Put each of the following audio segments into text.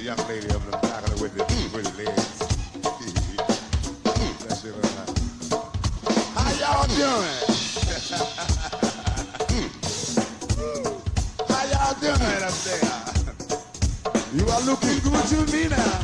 young lady up in the back of the with the pretty legs. Bless you, how y'all doing? How y'all doing up there? You are looking good to me now.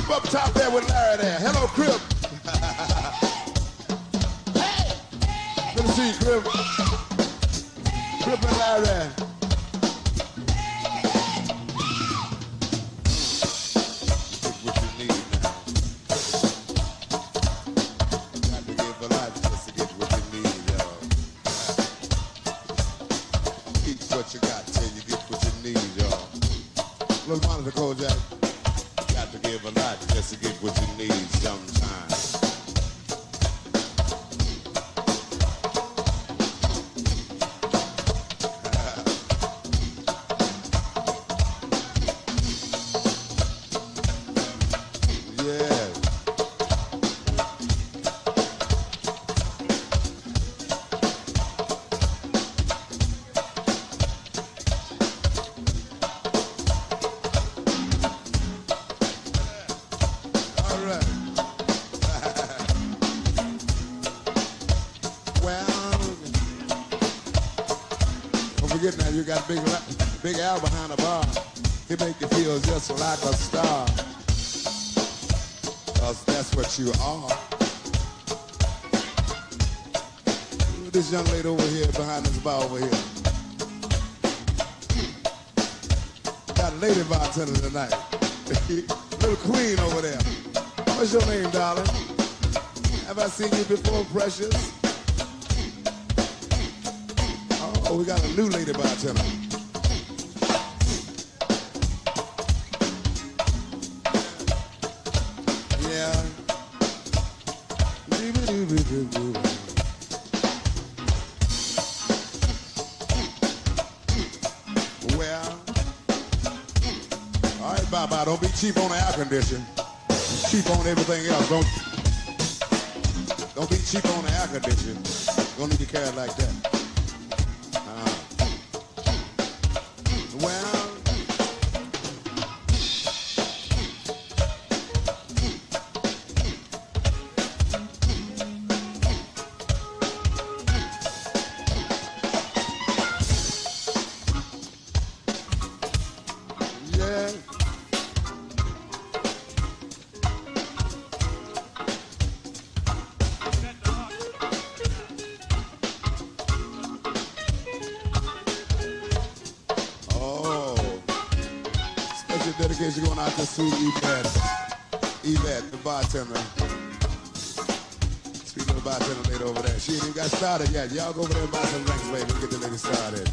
Up top there with Larry there. Hello, Crip. Hey! Good to see you, Crip. Crip and Larry. Get what you need now. Got to give a lot just to get what you need, y'all. Keep what you got till you get what you need, y'all. Little monitor, Kojak. To give a lot just to get what you need sometimes. Yeah. Now you got big Al behind the bar. He make you feel just like a star. 'Cause that's what you are. This young lady over here behind this bar over here. Got a lady bartender tonight. Little queen over there. What's your name, darling? Have I seen you before, Precious? Oh, we got a new lady bartender. Yeah. Well, all right, bye-bye. Don't be cheap on the air conditioning. Cheap on everything else. Don't be cheap on the air conditioning. Don't need to carry it like that. Well, yeah. Dedication going out to sweet Yvette, the bartender. Sweet little bartender lady over there. She ain't even got started yet. Y'all go over there and buy some drinks, baby, and get the lady started.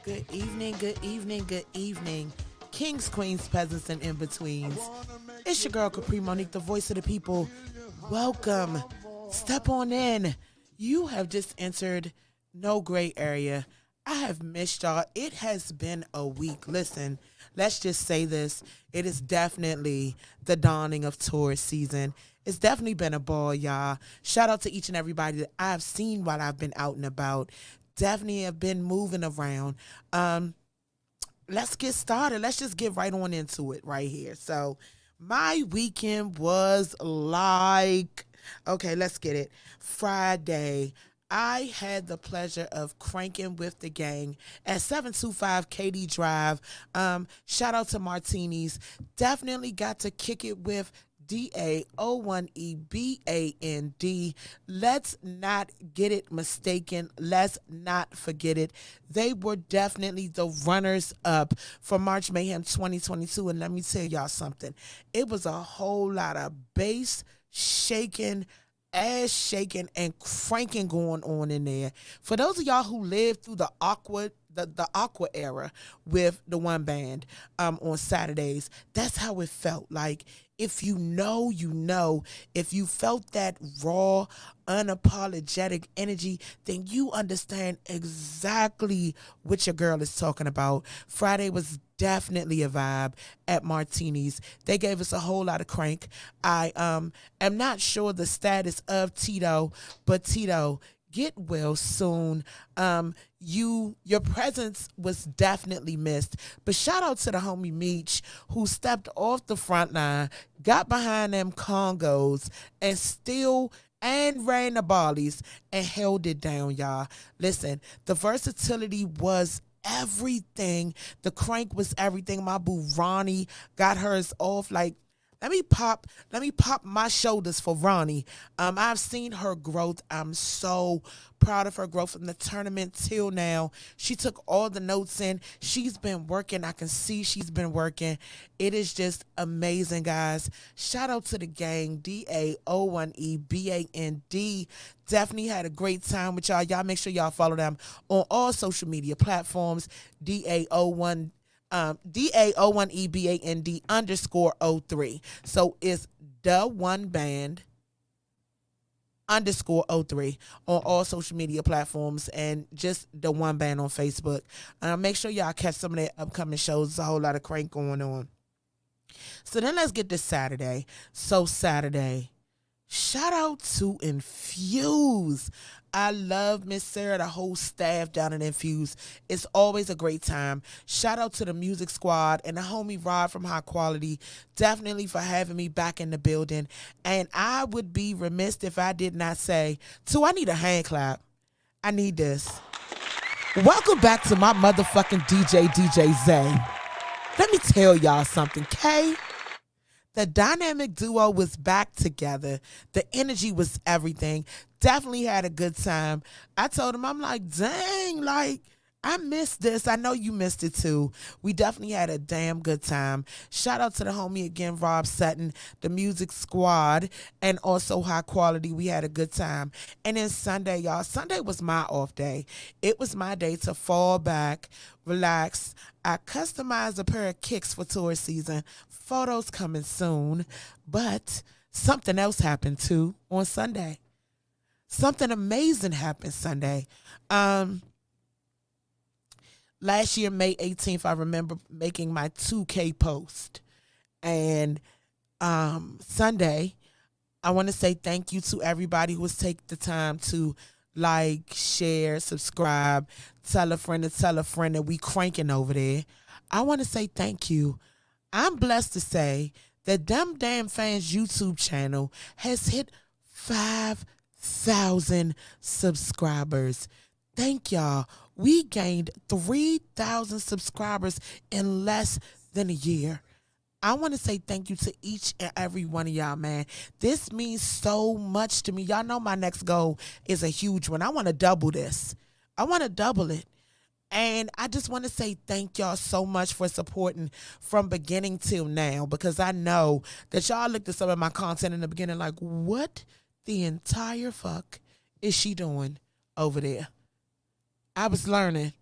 Good evening, good evening, good evening. Kings, queens, peasants, and in-betweens. It's your girl, Kapri, Monique, the voice of the people. Welcome. Step on in. You have just entered No Gray Area. I have missed y'all. It has been a week. Listen, let's just say this. It is definitely the dawning of Taurus season. It's definitely been a ball, y'all. Shout out to each and everybody that I've seen while I've been out and about. Definitely have been moving around. Let's get started. Let's just get right on into it right here. So my weekend was like, okay, let's get it. Friday, I had the pleasure of cranking with the gang at 725 KD Drive. Shout out to Martinis. Definitely got to kick it with DAO1EBAND. Let's not get it mistaken. Let's not forget it. They were definitely the runners up for March Mayhem 2022. And let me tell y'all something. It was a whole lot of bass shaking, ass shaking, and cranking going on in there. For those of y'all who lived through the Aqua era with the one band on Saturdays, that's how it felt. Like, if you know, you know. If you felt that raw, unapologetic energy, then you understand exactly what your girl is talking about. Friday was definitely a vibe at Martini's. They gave us a whole lot of crank. I am not sure the status of Tito, but Tito, get well soon. Your presence was definitely missed. But shout out to the homie Meech, who stepped off the front line, got behind them Congos, and ran the Barleys and held it down, y'all. Listen, the versatility was everything. The crank was everything. My boo Ronnie got hers off like, let me pop my shoulders for Ronnie. I've seen her growth. I'm so proud of her growth from the tournament till now. She took all the notes in. She's been working. I can see she's been working. It is just amazing, guys. Shout out to the gang, DAO1EBAND. Definitely had a great time with y'all. Y'all make sure y'all follow them on all social media platforms. DAO1EBAND _03. So it's the one band _03 on all social media platforms, and just the one band on Facebook. Make sure y'all catch some of their upcoming shows. There's a whole lot of crank going on. So then let's get to Saturday. So Saturday, shout out to Infuse. I love Miss Sarah, the whole staff down at Infuse. It's always a great time. Shout out to the music squad and the homie Rod from High Quality, definitely for having me back in the building. And I would be remiss if I did not say, I need a hand clap. I need this. Welcome back to my motherfucking DJ Zay. Let me tell y'all something, Kay. The dynamic duo was back together. The energy was everything. Definitely had a good time. I told him, I'm like, dang, like, I missed this. I know you missed it too. We definitely had a damn good time. Shout out to the homie again, Rob Sutton, the music squad, and also High Quality. We had a good time. And then Sunday, y'all, Sunday was my off day. It was my day to fall back, relax. I customized a pair of kicks for tour season. Photos coming soon. But something else happened too on Sunday. Something amazing happened Sunday. Last year, May 18th, I remember making my 2K post. And Sunday, I want to say thank you to everybody who has taken the time to like, share, subscribe, tell a friend that we cranking over there. I want to say thank you. I'm blessed to say that Them Damn Fans YouTube channel has hit 5,000 subscribers. Thank y'all. We gained 3,000 subscribers in less than a year. I want to say thank you to each and every one of y'all, man. This means so much to me. Y'all know my next goal is a huge one. I want to double this. I want to double it. And I just want to say thank y'all so much for supporting from beginning till now, because I know that y'all looked at some of my content in the beginning like, what the entire fuck is she doing over there? I was learning.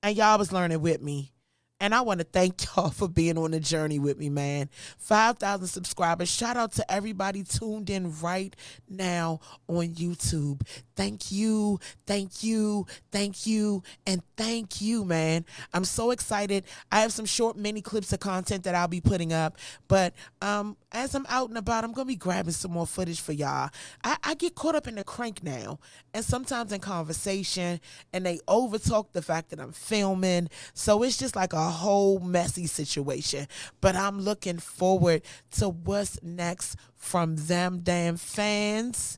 and y'all was learning with me. And I want to thank y'all for being on the journey with me, man. 5,000 subscribers. Shout out to everybody tuned in right now on YouTube. Thank you, thank you, thank you, and thank you, man. I'm so excited. I have some short mini clips of content that I'll be putting up. But as I'm out and about, I'm going to be grabbing some more footage for y'all. I get caught up in the crank now. And sometimes in conversation, and they overtalk the fact that I'm filming. So it's just like a whole messy situation. But I'm looking forward to what's next from them damn fans.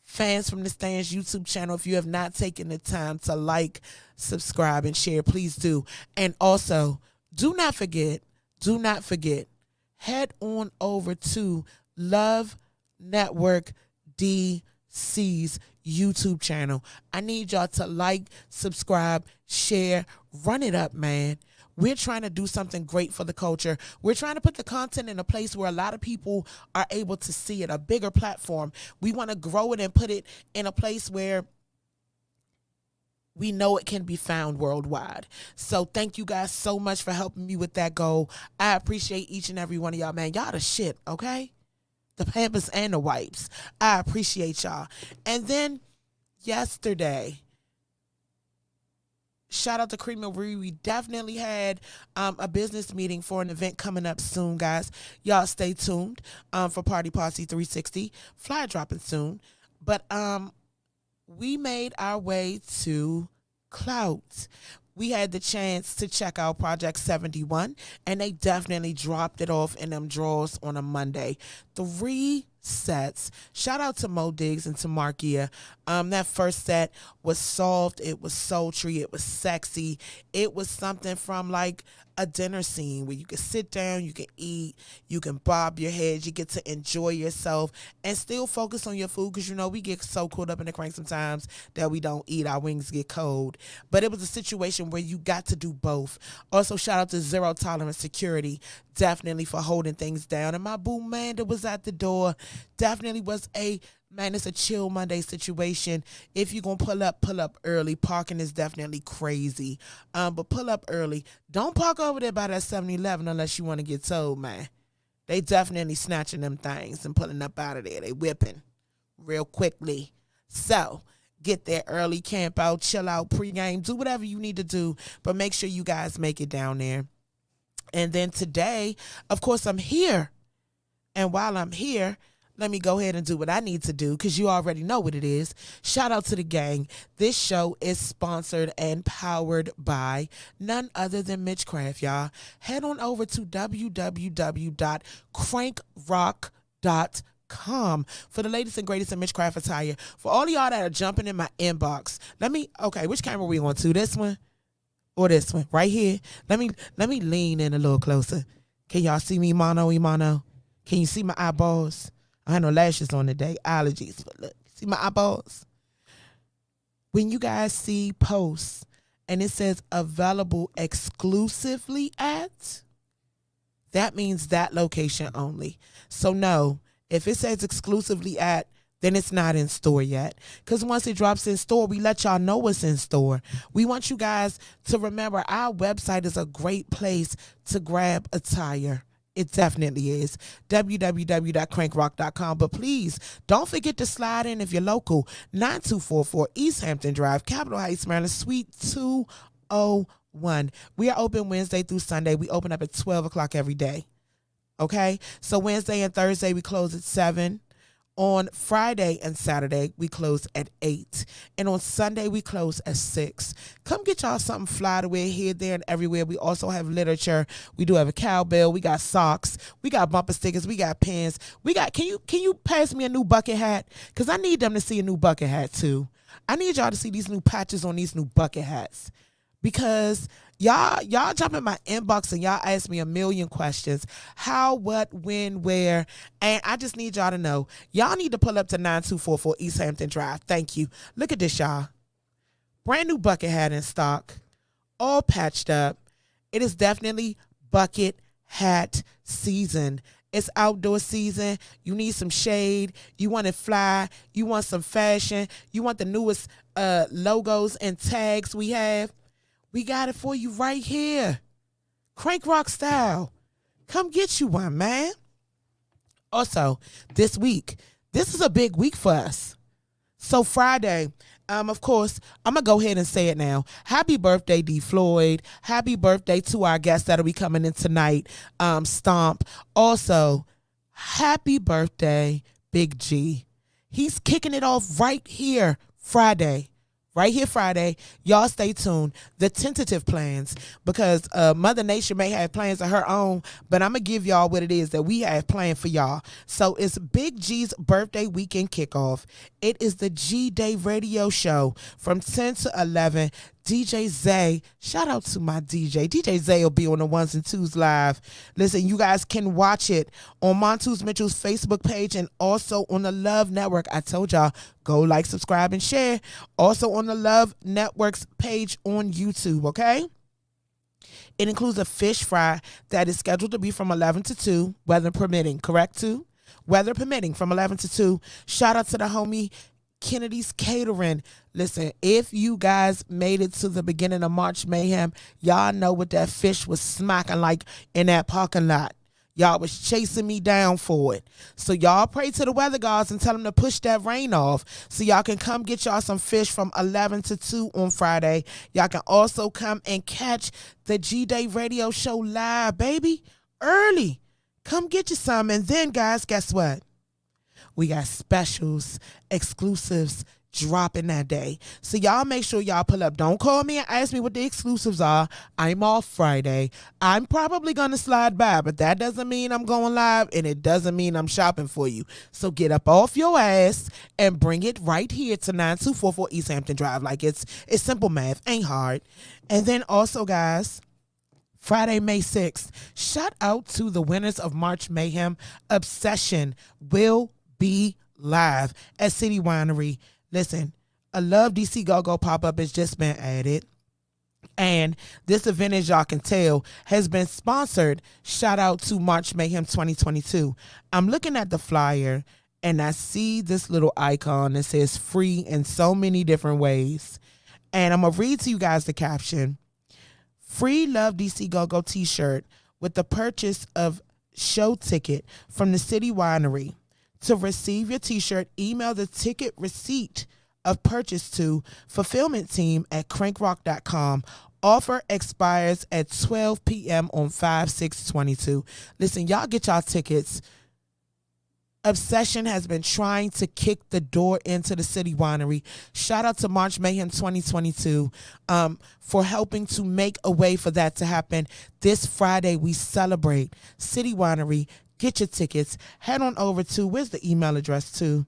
Fans from the Stands YouTube channel. If you have not taken the time to like, subscribe, and share, please do. And also, do not forget, head on over to Love Network DC's YouTube channel. I need y'all to like, subscribe, share, run it up, man. We're trying to do something great for the culture. We're trying to put the content in a place where a lot of people are able to see it, a bigger platform. We want to grow it and put it in a place where we know it can be found worldwide. So thank you guys so much for helping me with that goal. I appreciate each and every one of y'all, man. Y'all the shit, okay? The Pampers and the wipes. I appreciate y'all. And then yesterday, shout out to Cream Marie. We definitely had a business meeting for an event coming up soon, guys. Y'all stay tuned for Party Posse 360. Flyer dropping soon. But we made our way to Clout. We had the chance to check out Project 71, and they definitely dropped it off in them drawers on a Monday. 3 sets. Shout out to Mo Diggs and to Markia. That first set was soft. It was sultry. It was sexy. It was something from like a dinner scene where you can sit down, you can eat, you can bob your head, you get to enjoy yourself and still focus on your food, because you know we get so caught up in the crank sometimes that we don't eat. Our wings get cold. But it was a situation where you got to do both. Also, shout out to Zero Tolerance Security, definitely for holding things down. And my boo Manda was at the door. Definitely was it's a chill Monday situation. If you're going to pull up early. Parking is definitely crazy. But pull up early. Don't park over there by that 7-Eleven unless you want to get told, man. They definitely snatching them things and pulling up out of there. They whipping real quickly. So, get there early, camp out, chill out, pregame, do whatever you need to do. But make sure you guys make it down there. And then today, of course, I'm here. And while I'm here, let me go ahead and do what I need to do, because you already know what it is. Shout out to the gang. This show is sponsored and powered by none other than Mitchcraft, y'all. Head on over to www.crankrock.com for the latest and greatest in Mitchcraft attire. For all of y'all that are jumping in my inbox, which camera we on to? This one or this one? Right here. Let me lean in a little closer. Can y'all see me, mano? Can you see my eyeballs? I had no lashes on today, allergies, but look, see my eyeballs? When you guys see posts and it says available exclusively at, that means that location only. So no, if it says exclusively at, then it's not in store yet. Because once it drops in store, we let y'all know what's in store. We want you guys to remember our website is a great place to grab attire. It definitely is. www.crankrock.com. But please, don't forget to slide in if you're local. 9244 East Hampton Drive, Capitol Heights, Maryland, Suite 201. We are open Wednesday through Sunday. We open up at 12 o'clock every day. Okay? So Wednesday and Thursday, we close at 7. On Friday and Saturday, we close at 8. And on Sunday, we close at 6. Come get y'all something fly to wear here, there, and everywhere. We also have literature. We do have a cowbell. We got socks. We got bumper stickers. We got pins. We got, can you pass me a new bucket hat? Because I need them to see a new bucket hat, too. I need y'all to see these new patches on these new bucket hats. Because y'all jump in my inbox and y'all ask me a million questions. How, what, when, where. And I just need y'all to know. Y'all need to pull up to 9244 East Hampton Drive. Thank you. Look at this, y'all. Brand new bucket hat in stock. All patched up. It is definitely bucket hat season. It's outdoor season. You need some shade. You want it fly. You want some fashion. You want the newest logos and tags we have. We got it for you right here. Crank rock style. Come get you one, man. Also, this week, this is a big week for us. So Friday, of course, I'm going to go ahead and say it now. Happy birthday, D. Floyd. Happy birthday to our guests that'll be coming in tonight, Stomp. Also, happy birthday, Big G. He's kicking it off right here Friday. Right here Friday. Y'all stay tuned. The tentative plans, because Mother Nature may have plans of her own, but I'm going to give y'all what it is that we have planned for y'all. So it's Big G's birthday weekend kickoff. It is the G Day radio show from 10 to 11. DJ Zay, shout out to my DJ. DJ Zay will be on the ones and twos live. Listen, you guys can watch it on Montus Mitchell's Facebook page and also on the Love Network. I told y'all, go like, subscribe, and share. Also on the Love Network's page on YouTube, okay? It includes a fish fry that is scheduled to be from 11 to 2, weather permitting, correct, too? Weather permitting from 11 to 2. Shout out to the homie Kennedy's Catering. Listen, if you guys made it to the beginning of March Mayhem, y'all know what that fish was smacking like in that parking lot. Y'all was chasing me down for it. So y'all pray to the weather gods and tell them to push that rain off so y'all can come get y'all some fish from 11 to 2 on Friday. Y'all can also come and catch the G-Day radio show live, baby, early. Come get you some. And then, guys, guess what? We got specials, exclusives dropping that day. So y'all make sure y'all pull up. Don't call me and ask me what the exclusives are. I'm off Friday. I'm probably going to slide by, but that doesn't mean I'm going live, and it doesn't mean I'm shopping for you. So get up off your ass and bring it right here to 9244 East Hampton Drive. Like it's simple math. Ain't hard. And then also, guys, Friday, May 6th, shout out to the winners of March Mayhem. Obsession will be live at City Winery. Listen, a Love DC GoGo pop-up has just been added. And this event, as y'all can tell, has been sponsored. Shout out to March Mayhem 2022. I'm looking at the flyer and I see this little icon that says free in so many different ways. And I'm going to read to you guys the caption. Free Love DC GoGo t-shirt with the purchase of show ticket from the City Winery. To receive your t-shirt, email the ticket receipt of purchase to fulfillment team at crankrock.com. Offer expires at 12 p.m. on 5/6/22. Listen, y'all get y'all tickets. Obsession has been trying to kick the door into the City Winery. Shout out to March Mayhem 2022 for helping to make a way for that to happen. This Friday, we celebrate City Winery. Get your tickets. Head on over to, where's the email address to?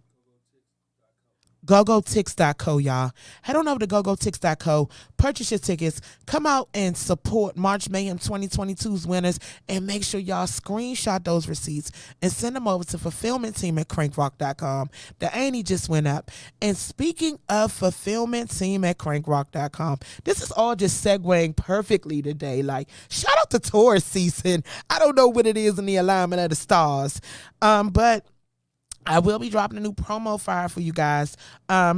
GoGoTix.co, y'all. Head on over to GoGoTix.co. Purchase your tickets. Come out and support March Mayhem 2022's winners. And make sure y'all screenshot those receipts and send them over to fulfillment team at crankrock.com. The Annie just went up. And speaking of fulfillment team at crankrock.com, this is all just segueing perfectly today. Like, shout out to Taurus season. I don't know what it is in the alignment of the stars. But I will be dropping a new promo flyer for you guys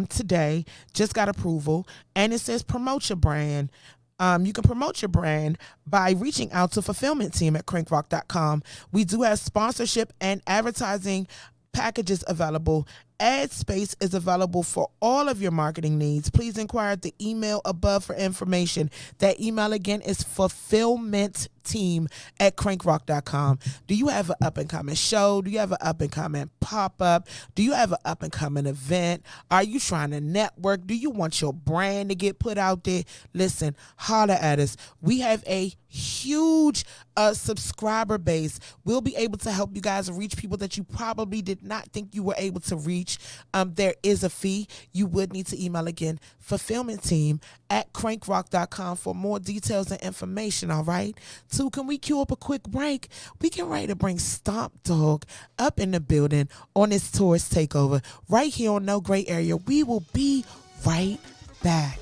today. Just got approval. And it says promote your brand. You can promote your brand by reaching out to fulfillment team at crankrock.com. We do have sponsorship and advertising packages available. Ad space is available for all of your marketing needs. Please inquire at the email above for information. That email again is fulfillmentteam at crankrock.com. Do you have an up-and-coming show? Do you have an up-and-coming pop-up? Do you have an up-and-coming event? Are you trying to network? Do you want your brand to get put out there? Listen, holler at us. We have a huge subscriber base. We'll be able to help you guys reach people that you probably did not think you were able to reach. There is a fee. You would need to email again, fulfillment team at crankrock.com for more details and information, all right? So can we cue up a quick break? We get ready to bring Stomp DOGG up in the building on this tourist takeover right here on No Gray Area. We will be right back.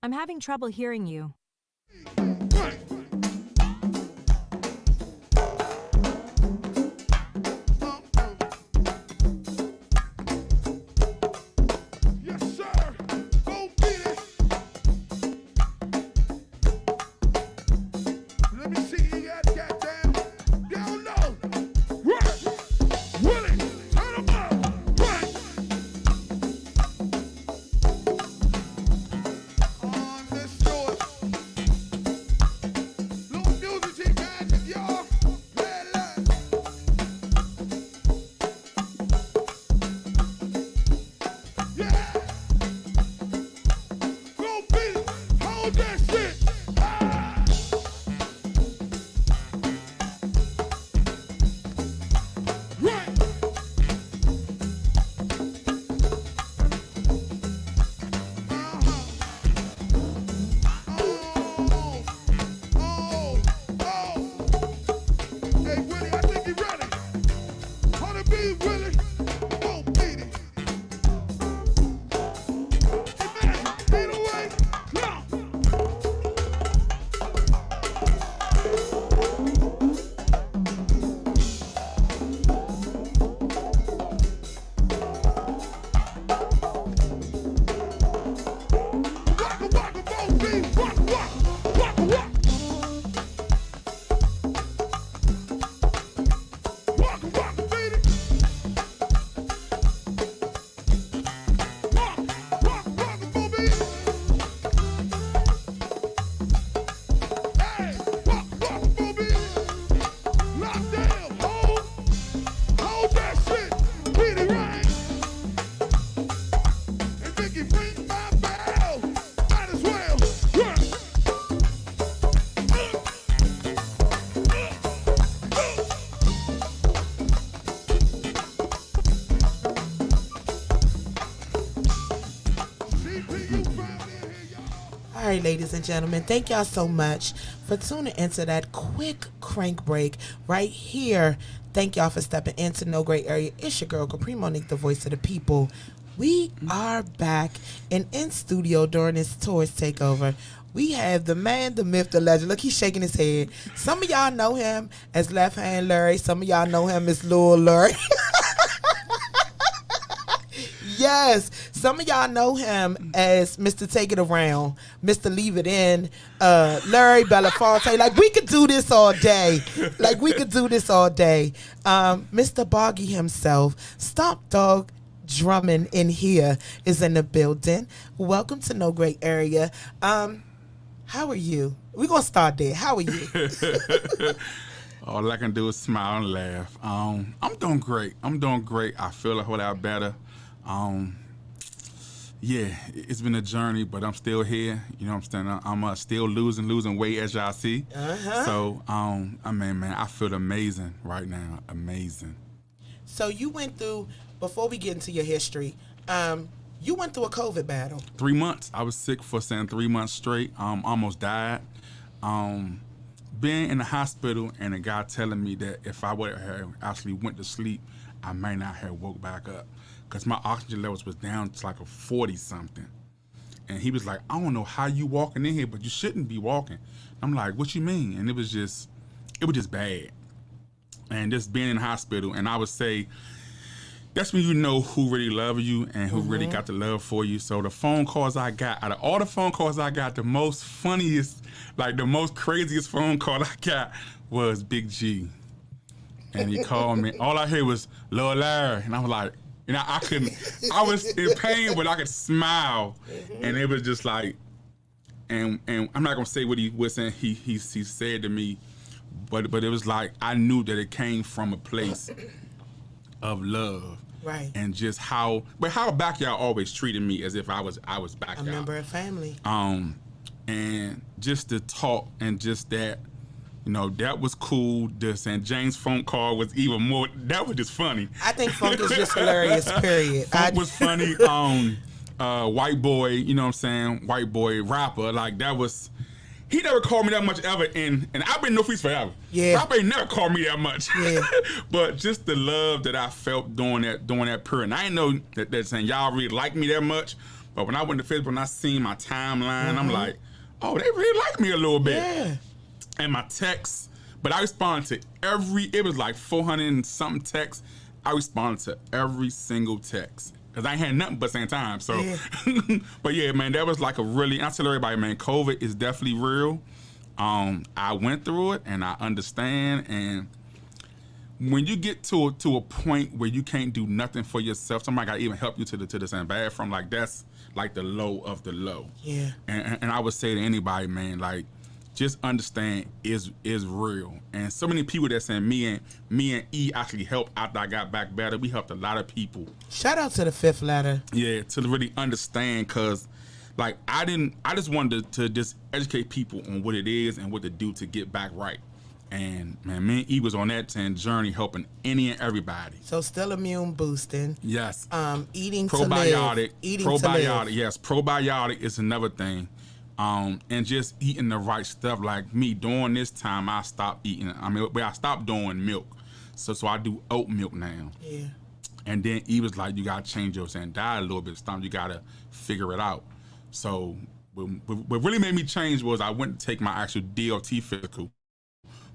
I'm having trouble hearing you. Yes, sir. Go get it. Let me see you got goddamn. Y'all know. Right. Willie, turn 'em up. Right. On this short. Little music magic, y'all. Red light. Yeah. Go beat it. Hold that shit. Ah. Right. Hey, Willie, I think you're ready. On the beat, Willie. Go beat it. Imagine, ain't no way. No. Waka waka go beat. Waka waka. Waka waka. Waka waka beat it. Waka waka waka go beat it. Hey, waka waka go beat it. Lock down. Hold that shit. Beat it right. And Vicky, bring my bell. Might as well. Yeah. CPU found in here, y'all. All right, ladies and gentlemen, thank y'all so much for tuning into that quick crank break right here. Thank y'all for stepping into No Gray Area. It's your girl, Kapri, Monique, the voice of the people. We are back and in studio during this tourist takeover. We have the man, the myth, the legend. Look, he's shaking his head. Some of y'all know him as Left Hand Larry. Some of y'all know him as Lil Larry. Yes, some of y'all know him as Mr. Take It Around, Mr. Leave It In, Larry Belafonte. Like, we could do this all day. Mr. Boggy himself, Stomp DOGG drumming in here, is in the building. Welcome to No Gray Area. How are you? We're going to start there. How are you? All I can do is smile and laugh. I'm doing great. I feel a whole lot better. Yeah, it's been a journey, but I'm still here. You know what I'm saying? I'm still losing weight, as y'all see. So, I mean, man, I feel amazing right now. Amazing. So you went through, before we get into your history, you went through a COVID battle. 3 months. I was sick for 3 months straight. Almost died. Being in the hospital and a guy telling me that if I would have actually went to sleep, I might not have woke back up. Because my oxygen levels was down to like a 40-something. And he was like, I don't know how you walking in here, but you shouldn't be walking. I'm like, what you mean? And it was just bad. And just being in the hospital, and I would say, that's when you know who really loves you and who really got the love for you. So the phone calls I got, out of all the phone calls I got, the most funniest, like the most craziest phone call I got was Big G. And he called me. All I heard was, Lil Larry. And I was like, you know, I was in pain, but I could smile. And it was just like, and I'm not gonna say what he was saying, he said to me, but it was like, I knew that it came from a place of love. Right. And just how Backyard always treated me as if I was Backyard. A member of family. And just the talk and just that, you know, that was cool. And James' phone call was even more, that was just funny. I think funk is just hilarious, period. Funk was funny. White boy, you know what I'm saying? White boy rapper, like that was, he never called me that much ever, and I've been No Feast forever. Yeah. Rapper ain't never called me that much. Yeah. But just the love that I felt during that period. And I didn't know that saying y'all really like me that much, But when I went to Facebook and I seen my timeline, I'm like, oh, they really like me a little bit. Yeah. And my texts, but I responded to it was like 400 and something texts. I responded to every single text. Because I ain't had nothing but same time. So, but yeah, man, that was like and I tell everybody, man, COVID is definitely real. I went through it and I understand. And when you get to a point where you can't do nothing for yourself, somebody got to even help you to the same bathroom. Like that's like the low of the low. Yeah. And I would say to anybody, man, like just understand is real. And so many people that saying me and E actually helped after I got back better. We helped a lot of people. Shout out to the fifth ladder. Yeah, to really understand, because like I just wanted to just educate people on what it is and what to do to get back right. And man, me and E was on that journey helping any and everybody. So still immune boosting. Yes. Eating probiotic. To live. Eating probiotic. To live. Yes, probiotic is another thing. And just eating the right stuff. Like me, during this time, I stopped eating. I stopped doing milk. So I do oat milk now. Yeah. And then he was like, you got to change your diet a little bit. Stomp, you got to figure it out. So what really made me change was I went to take my actual DLT physical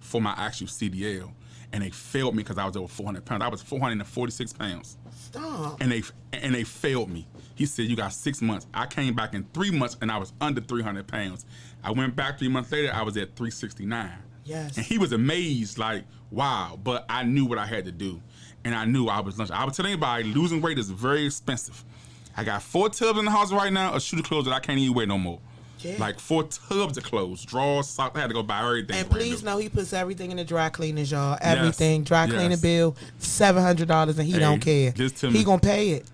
for my actual CDL. And they failed me because I was over 400 pounds. I was 446 pounds. Stop. And they failed me. He said, you got 6 months. I came back in 3 months and I was under 300 pounds. I went back 3 months later, I was at 369. Yes. And he was amazed, like, wow. But I knew what I had to do. And I knew I was lunch. I would tell anybody, losing weight is very expensive. I got 4 tubs in the house right now of shooter clothes that I can't even wear no more. Yeah. Like 4 tubs of clothes, drawers, socks. I had to go buy everything. And please know he puts everything in the dry cleaners, y'all. Everything. Yes. Dry cleaning bill, $700, and he don't care. He gonna pay it.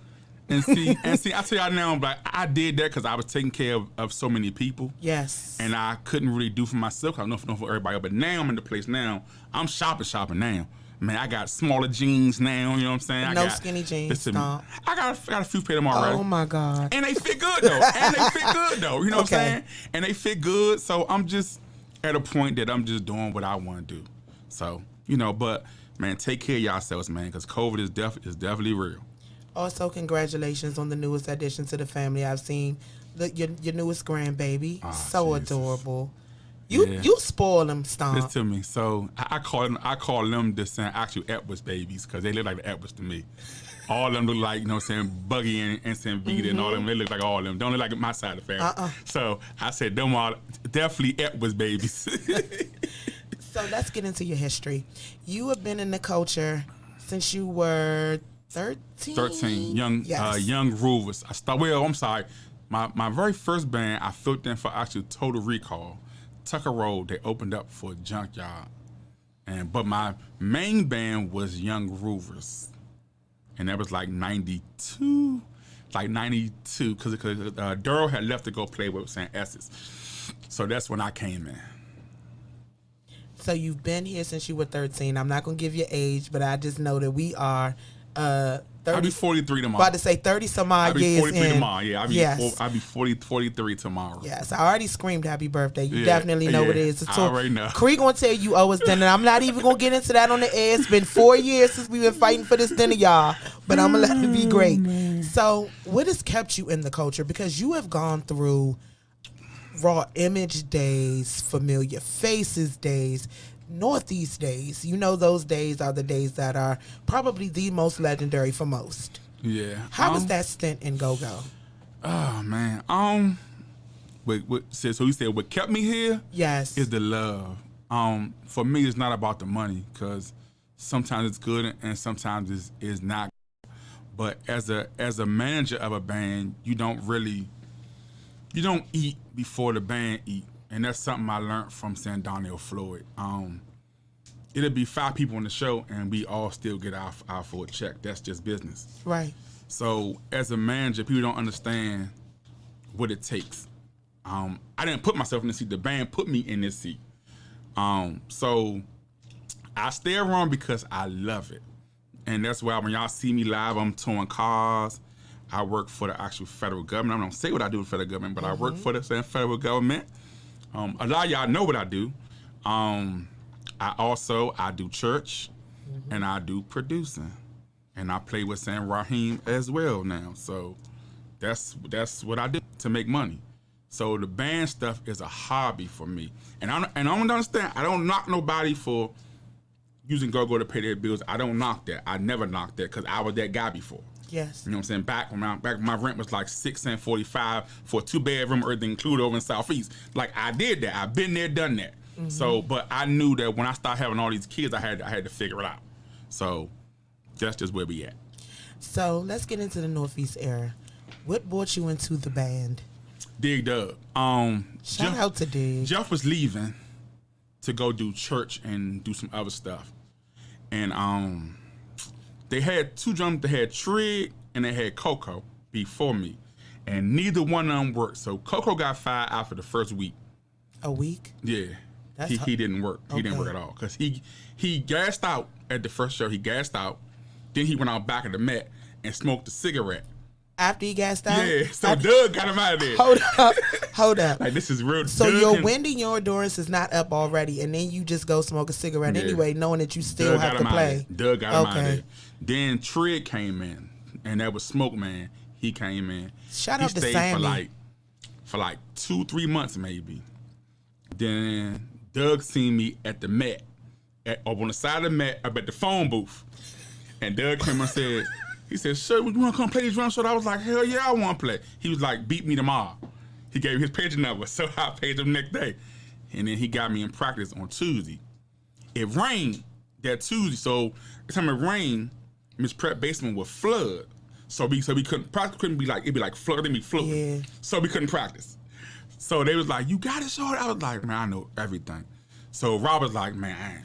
And see, I tell y'all now, like I did that because I was taking care of so many people. Yes. And I couldn't really do for myself. I know for everybody else. But now I'm in the place now. I'm shopping now. Man, I got smaller jeans now, you know what I'm saying? No skinny jeans, Stomp. I got a few pair of them already. Oh, my God. And they fit good, though. You know what I'm saying? And they fit good, so I'm just at a point that I'm just doing what I want to do. So, but, man, take care of yourselves, man, because COVID is definitely real. Also, congratulations on the newest addition to the family. I've seen your newest grandbaby. So Jesus. Adorable. You spoil them, Stomp. Listen to me. So I call them the actual Atwood's babies because they look like the Atwoods to me. All of them look like, Buggy and Vita and all of them. They look like all of them. Don't look like my side of the family. So I said them all definitely Atwood's babies. So let's get into your history. You have been in the culture since you were 13. 13, young Rovers. I'm sorry. My very first band, I filled in for actual Total Recall. Tucker Road, they opened up for Junkyard. But my main band was Young Rovers. And that was like 92. Because Daryl had left to go play with St. Essex. So that's when I came in. So you've been here since you were 13. I'm not going to give your age, but I just know that we are 30. I'll be 43 tomorrow. About to say 30 some odd years. I'll be 43 tomorrow. Yeah, I'll be 43 tomorrow. Yes, I already screamed happy birthday. You definitely know what it is. I already know. Cree gonna tell you owe us dinner. I'm not even gonna get into that on the air. It's been 4 years since we've been fighting for this dinner, y'all. But I'm gonna let it be great. So, what has kept you in the culture? Because you have gone through Raw Image days, Familiar Faces days, Northeast days. Those days are the days that are probably the most legendary for most. Yeah. How was that stint in GoGo? Oh man. So you said what kept me here? Yes. Is the love. For me, it's not about the money because sometimes it's good and sometimes it's not. But as a manager of a band, you don't eat before the band eat. And that's something I learned from San Daniel Floyd. It'll be 5 people on the show, and we all still get our full check. That's just business. Right. So as a manager, people don't understand what it takes. I didn't put myself in this seat. The band put me in this seat. So I stay around because I love it. And that's why when y'all see me live, I'm towing cars. I work for the actual federal government. I don't say what I do with the federal government, but I work for the federal government. A lot of y'all know what I do. I do church, and I do producing, and I play with Sam Raheem as well now. So, that's what I do to make money. So the band stuff is a hobby for me, and I don't understand. I don't knock nobody for using GoGo to pay their bills. I don't knock that. I never knocked that because I was that guy before. Yes. You know what I'm saying? Back when my rent was like $645 for a 2-bedroom, everything included over in Southeast. Like I did that. I've been there, done that. Mm-hmm. So, but I knew that when I started having all these kids, I had to figure it out. So that's just where we at. So let's get into the Northeast era. What brought you into the band? Dig Dug. Shout out to Dig. Jeff was leaving to go do church and do some other stuff, and they had 2 drummers. They had Trig and they had Coco before me, and neither one of them worked. So Coco got fired after the first week. A week? Yeah. He didn't work. He didn't work at all because he gassed out at the first show. He gassed out. Then he went out back of the Met and smoked a cigarette. After he gassed out? Yeah, so Doug got him out of there. Hold up. Like, this is real. So Doug your Wendy, your endurance is not up already, and then you just go smoke a cigarette anyway, knowing that you still have to play. Doug got him out of there. Then Trig came in, and that was Smoke Man. He came in. Shout out to Sammy. Sammy. For like 2-3 months maybe. Then Doug seen me at the Met, up on the side of the Met, up at the phone booth. And Doug came and said, he said, "Sir, you want to come play these drums?" So I was like, "Hell yeah, I want to play." He was like, "Beat me tomorrow." He gave me his page number, so I paid him next day. And then he got me in practice on Tuesday. It rained that Tuesday, so every time it rained, Miss Prep basement would flood. So we couldn't practice. Couldn't be like, it'd be like flooding, it'd be flooding. Yeah. So we couldn't practice. So they was like, "You got it, short." I was like, "Man, I know everything." So Rob was like, man,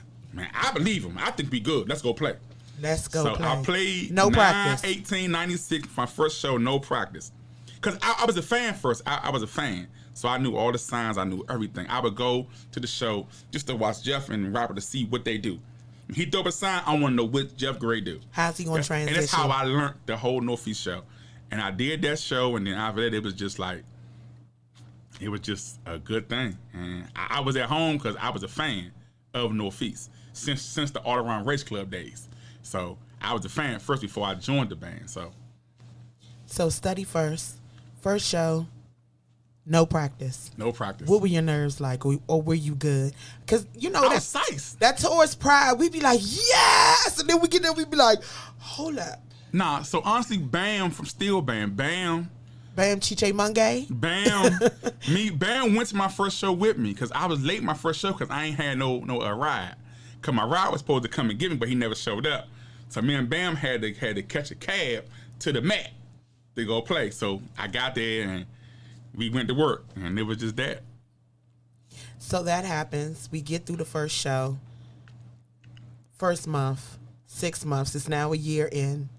I believe him. I think we good. Let's go play. Let's go so play. I played no practice. 1896, my first show, no practice. Because I was a fan first. I was a fan. So I knew all the signs. I knew everything. I would go to the show just to watch Jeff and Robert to see what they do. When he throw up a sign, I want to know what Jeff Gray do. How's he going to transition? And that's how I learned the whole Northeast show. And I did that show, and then after that, it was just a good thing. And I was at home because I was a fan of Northeast since the All Around Race Club days. So I was a fan first before I joined the band. So study first show, no practice. No practice. What were your nerves like, or were you good? Because you know that Taurus pride, we be like, yes, and then we get there, we be like, hold up. Nah. So honestly, Bam from Steel Band, Bam Chiche Mungay. Bam went to my first show with me because I was late my first show because I ain't had no ride. Cause my ride was supposed to come and get me, but he never showed up. So me and Bam had to catch a cab to the Met to go play. So I got there and we went to work, and it was just that. So that happens. We get through the first show. First month, 6 months. It's now a year in.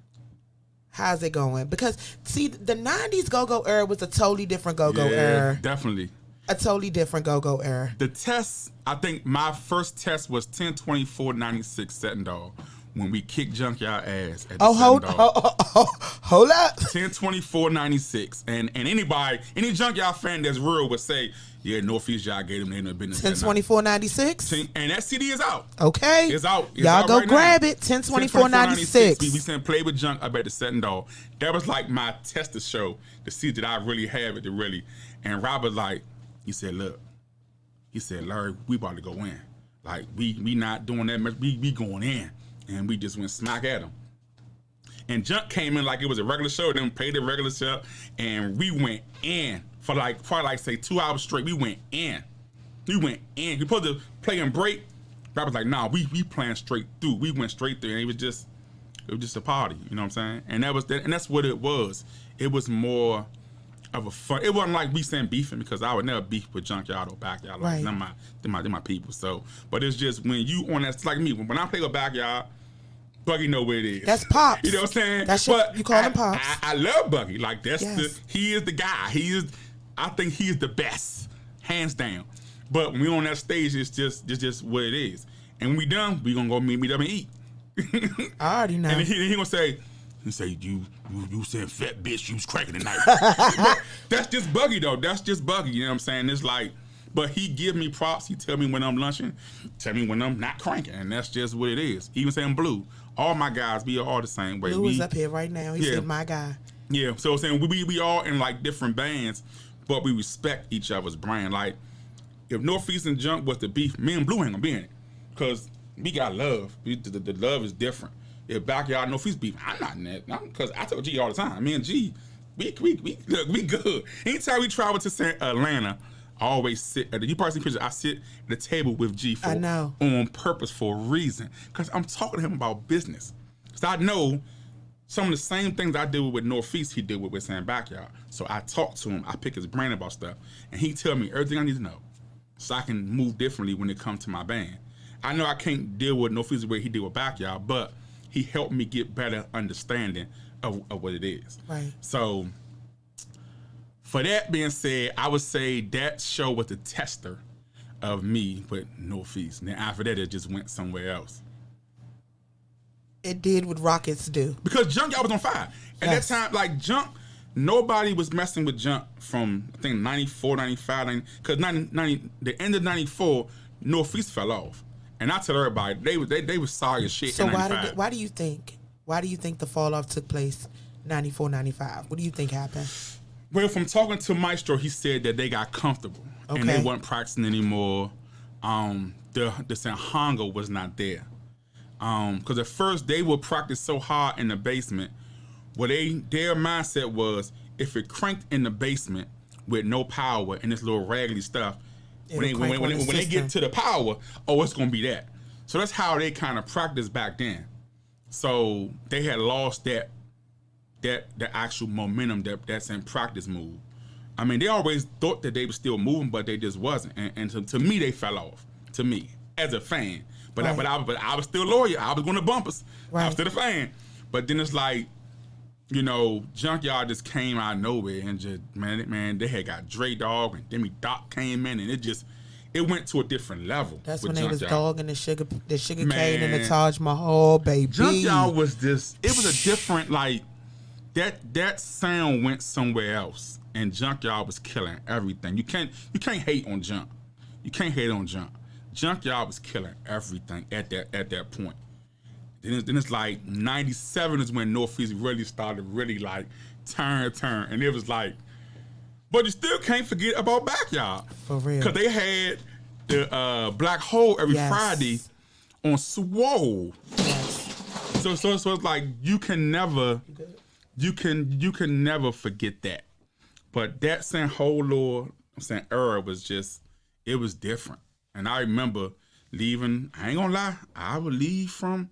How's it going? Because see, the 90s go-go era was a totally different go-go era. Definitely. A totally different go-go era. The test, I think my first test was 10/24/96 Setting Dog when we kicked Junkyard ass at the hold up. 10/24/96. And any Junkyard fan that's real would say, yeah, Northeast y'all gave them their business. 10/24/96. And that CD is out. Okay. It's out. Y'all go right grab it. 10/24/96. We sent Play with Junk up at the Setting Dog. That was like my test to show to see that I really have it to really. And Rob was like, he said, look, Larry, we about to go in. Like, we not doing that much. We going in. And we just went smack at him. And Junk came in like it was a regular show. Then paid the regular show. And we went in for probably say 2 hours straight. We went in. We supposed to play and break. Rob was like, nah, we playing straight through. We went straight through. And it was just a party. You know what I'm saying? And that's what it was. It was more of a fun. It wasn't like we saying beefing because I would never beef with Junkyard or Backyard. Like, right. They're my people. So, but it's just when you on that, like me, when I play with Backyard, Buggy know where it is. That's Pops. You know what I'm saying? You call him Pops. I love Buggy. Like he is the guy. I think he is the best, hands down. But when we on that stage, it's just what it is. And when we done, we gonna go meet up and eat. I already know. And he gonna say, you said fat bitch, you was cranking tonight. That's just Buggy though. That's just Buggy. You know what I'm saying? It's like, but he give me props. He tell me when I'm lunching, tell me when I'm not cranking, and that's just what it is. Even saying Blue, all my guys be all the same way. Blue is up here right now. He said, my guy. Yeah, so I'm saying we all in like different bands, but we respect each other's brand. Like if Northeast and Junk was the beef, me and Blue ain't gonna be in it, cause we got love. The love is different. If Backyard Northeast beef, I'm not in that. Cause I tell G all the time. Me and G, we look, we good. Anytime we travel to Atlanta, I always sit at you probably see pictures. I sit at the table with G I know. on purpose for a reason, cause I'm talking to him about business. So I know some of the same things I did with Northeast, he did with Sam Backyard. So I talk to him, I pick his brain about stuff, and he tell me everything I need to know, so I can move differently when it comes to my band. I know I can't deal with Northeast the way he did with Backyard, but he helped me get better understanding of what it is. Right. So for that being said, I would say that show was the tester of me with Northeast. And then after that, it just went somewhere else. It did what Rockets do. Because Junk, y'all was on fire. At Yes. that time, like Junk, nobody was messing with Junk from, I think, 94, 95, because the end of 94, Northeast fell off. And I tell everybody, they was sorry as shit So in 95. why do you think the fall off took place 94, 95? What do you think happened? Well, from talking to Maestro, he said that they got comfortable. And they Okay. weren't practicing anymore. The Sanhanga was not there. Because at first they would practice so hard in the basement, where their mindset was if it cranked in the basement with no power and this little raggedy stuff, when they get to the power, it's gonna be that. So that's how they kind of practiced back then. So they had lost the actual momentum that's in practice move. I mean, they always thought that they were still moving, but they just wasn't. And to me, they fell off. To me, as a fan. But Right. I was still loyal. I was going to bump us. I Right. was still a fan. But then it's like, Junkyard just came out of nowhere and just man, they had got Dre Dog and Demi Doc came in and it went to a different level. That's with when they was Junkyard. dogging the sugar cane and the Man. Taj Mahal, baby. Junkyard was it was a different, like, that sound went somewhere else, and Junkyard was killing everything. You can't hate on Junk. You can't hate on Junk. Junkyard was killing everything at that point. Then it's like 97 is when Northeast really started like turn, and it was like, but you still can't forget about Backyard. For real. Because they had the Black Hole every Yes. Friday on Swole. Yes. So it's like you can never forget that. But that era was just, it was different. And I remember leaving, I ain't gonna lie, I would leave from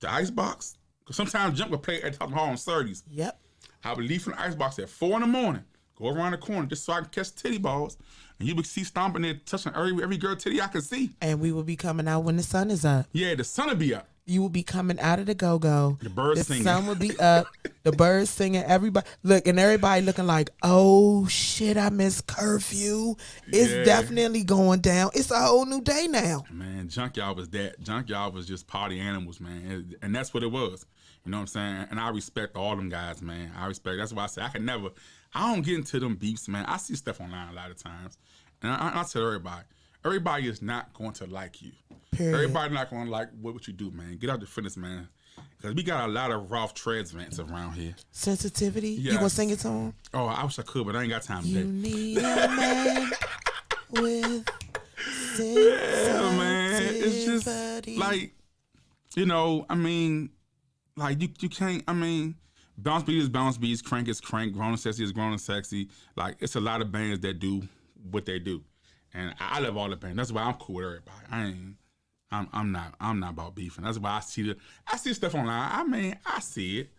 the Icebox. Because sometimes Jump would play at Top Hall on Saturdays. Yep. I would leave from the Icebox at 4 a.m, go around the corner just so I can catch titty balls. And you would see stomping there, touching every girl titty I could see. And we will be coming out when the sun is up. Yeah, the sun would be up. You will be coming out of the GoGo. The birds the singing. The sun will be up. The birds singing. Everybody looking like, oh shit, I missed curfew. It's Yeah. definitely going down. It's a whole new day now. Man, Junkyard was that. Junkyard was just party animals, man. And that's what it was. You know what I'm saying? And I respect all them guys, man. That's why I say I don't get into them beefs, man. I see stuff online a lot of times. And I tell everybody is not going to like you. Period. Everybody not going to like what you do, man. Get out the fitness, man. Because we got a lot of Ralph Treads vents around here. Sensitivity. You Yes. gonna sing it to him? Oh, I wish I could, but I ain't got time You today. need a man with Yeah, man. It's just sensitivity. like, I mean, like you can't, Bounce Beat is Bounce Beats, Crank is Crank, Grown and Sexy is Grown and Sexy. Like, it's a lot of bands that do what they do. And I love all the bands. That's why I'm cool with everybody. I'm not about beefing. That's why I see stuff online. I see it.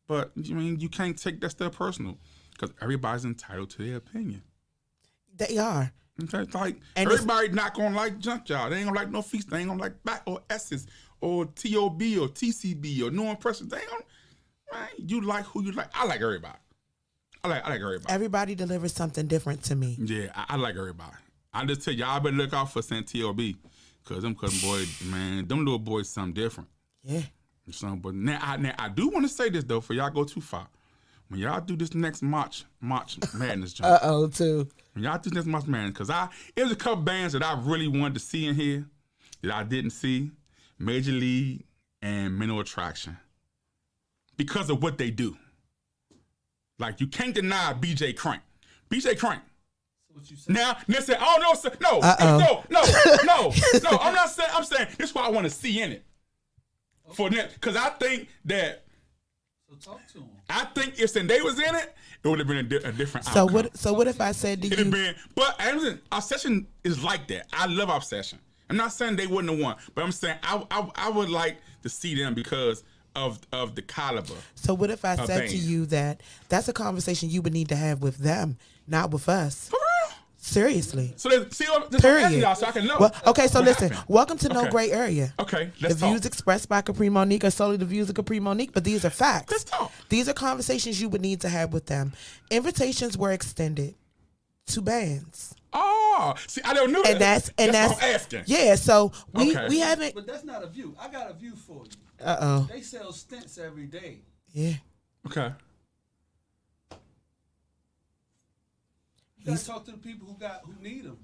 But you can't take that stuff personal. Because everybody's entitled to their opinion. They are. Okay, like, And everybody not gonna like Junkyard. They ain't gonna like No Feast. They ain't gonna like Back or Essence or T.O.B. or TCB or No Impressions. They ain't gonna, man, you like who you like. I like everybody. I like everybody. Everybody delivers something different to me. Yeah, I like everybody. I just tell y'all better look out for San T.O.B. Cause them cousin boys, man, them little boys something different. Yeah. But now I do want to say this though, for y'all go too far. When y'all do this next March Madness joint. Too. When y'all do this March Madness, cause it was a couple bands that I really wanted to see in here that I didn't see. Major League and Mental Attraction. Because of what they do. Like, you can't deny BJ Crank. BJ Crank. What you saying? Now, listen, oh, no, sir, no, I'm not saying, I'm saying this is what I want to see in it. Okay. For that, because I think that, so talk to him. I think if Sunday was in it, it would have been a different so outcome. What if I said to It'd have you? been, but Obsession is like that. I love Obsession. I'm not saying they wouldn't have won, but I'm saying I would like to see them because of the caliber. So what if I said band. to you that that's a conversation you would need to have with them, not with us? For real? Seriously. So see, Period. y'all so I can know. Well, okay, so what listen. happened. Welcome to No Okay. Gray Area. Okay, The let's talk. views expressed by Kapri Monique are solely the views of Kapri Monique, but these are facts. Let's talk. These are conversations you would need to have with them. Invitations were extended to bands. Oh, see, I don't know that. And that's what I'm asking. Yeah, so Okay. we haven't. But that's not a view. I got a view for you. Uh-oh. They sell stints every day. Yeah. Okay. You gotta talk to the people who need them.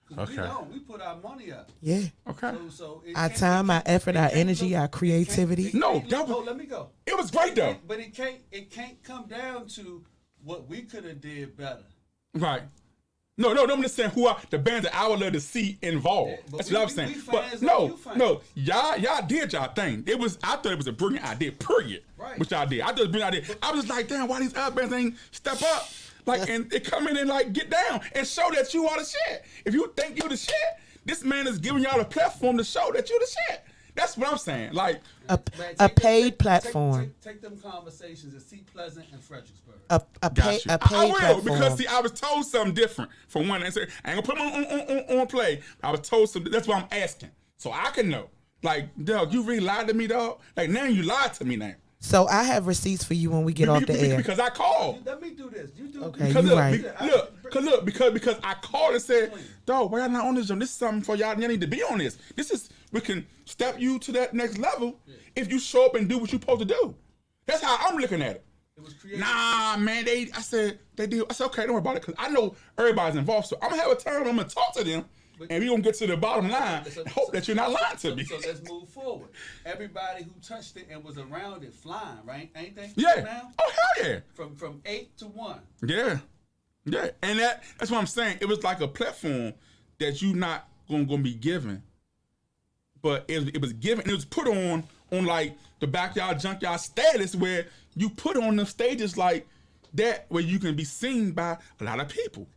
Because we Okay. don't. We put our money up. Yeah. Okay. So Our time, our effort, our energy, our creativity. No, that was- let me go. It was great though. But it can't come down to what we could have did better. Right. No, I'm just saying the bands that I would love to see involved. Yeah, but That's we- what I'm we saying. fans But like no, you fans. no, y'all did y'all thing. I thought it was a brilliant idea, period. Right. Which y'all did. I thought it was a brilliant idea. I was just like, damn, why these other bands ain't step up? Like, and they come in and like get down and show that you are the shit. If you think you the shit, this man is giving y'all a platform to show that you the shit. That's what I'm saying. Like, A Man, paid platform. Take them conversations at Seat Pleasant and Fredericksburg. A got paid you. a I paid will platform. because see, I was told something different from one. And say, I ain't gonna put them on play. I was told something. That's why I'm asking, so I can know. Like, dog, you really lied to me, dog. Like, now you lied to me now. So I have receipts for you when we get off the air. Because I called. Let me do this. You do. Okay, Because you look, right. because I called and said, dog, why y'all not on this? This is something for y'all. Y'all need to be on this. We can step you to that next level if you show up and do what you're supposed to do. That's how I'm looking at it. It was creative. Nah, man, I said, okay, don't worry about it, because I know everybody's involved. So I'm going to have a time, I'm going to talk to them, and we're going to get to the bottom line and hope that you're not lying to me. So let's move forward. Everybody who touched it and was around it flying, right? Ain't they? Yeah. Now? Oh, hell yeah. From 8 to 1. Yeah. Yeah. And that's what I'm saying. It was like a platform that you not going to be given. But it was given, and it was put on like the Backyard Junkyard status, where you put on the stages like that, where you can be seen by a lot of people.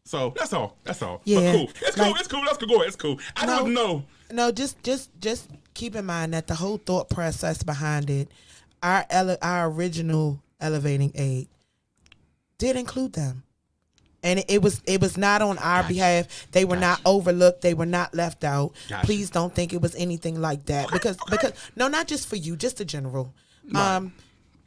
So that's all. Yeah, But cool. It's cool. It's cool. Let's go ahead. It's cool. I don't know. No, just keep in mind that the whole thought process behind it, our original elevating aid, did include them. And it was not on our behalf. They were not overlooked. They were not left out. Please don't think it was anything like that. Because no, not just for you, just the general. Right.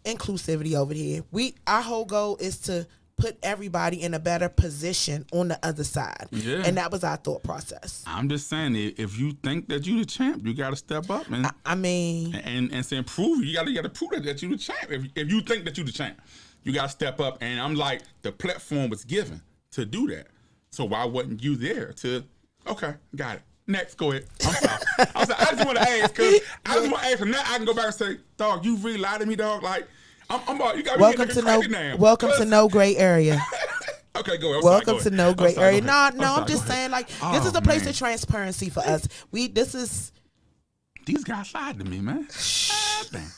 Inclusivity over here. Our whole goal is to put everybody in a better position on the other side. Yeah. And that was our thought process. I'm just saying, if you think that you the champ, you got to step up and I mean, and say prove it. You got to prove that you the champ. If you think that you the champ, you got to step up. And I'm like, the platform was given to do that. So why wasn't you there to? Okay, got it. Next, go ahead. I'm sorry. I just want to ask, because I just want to ask, from that I can go back and say, dog, you really lied to me, dog. Like, I'm about, you got me getting crazy now. Welcome to No Gray Area. Okay, go ahead. Welcome to No Gray Area. No, I'm just saying. saying, like, this is a place man. of transparency for us. These guys lied to me, man. Damn.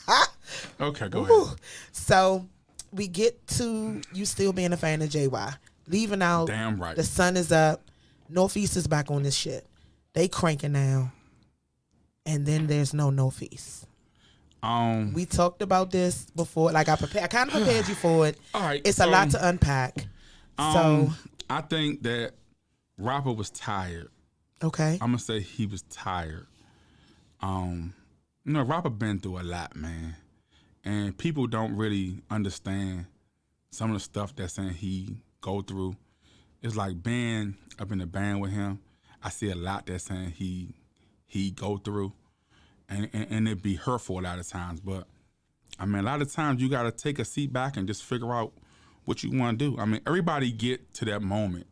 Okay, go Woo. ahead. So we get to you still being a fan of JY. Leaving out. Damn right. The sun is up. Northeast is back on this shit. They cranking now. And then there's no Northeast. We talked about this before. Like I kind of prepared you for it. All right. It's a lot to unpack. So I think that Rapper was tired. okay. I'm gonna say he was tired. Rapper been through a lot, man, and people don't really understand some of the stuff that's saying he go through. It's like being up in the band with him. I see a lot that's saying he go through, and it be hurtful a lot of times. But I mean, a lot of times you gotta take a seat back and just figure out what you want to do. I mean, everybody get to that moment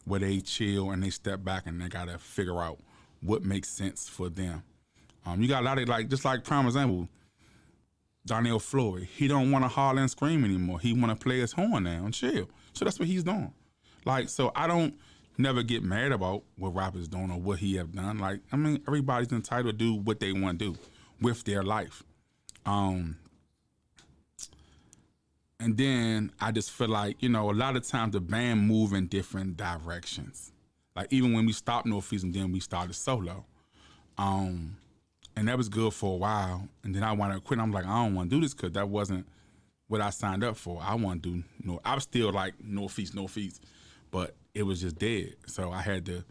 where they chill and they step back and they gotta figure out what makes sense for them. You got a lot of, like, just like prime example, Darnell Floyd. He don't want to holler and scream anymore. He want to play his horn now and chill. So that's what he's doing. Like, so I don't never get mad about what rappers doing or what he have done. Like, I mean, everybody's entitled to do what they want to do with their life. And then I just feel like, you know, a lot of times the band move in different directions. Like, even when we stopped Northeast and then we started solo. And that was good for a while. And then I wanted to quit. I'm like, I don't want to do this because that wasn't what I signed up for. I want to do, I was still like Northeast. But it was just dead. So I had to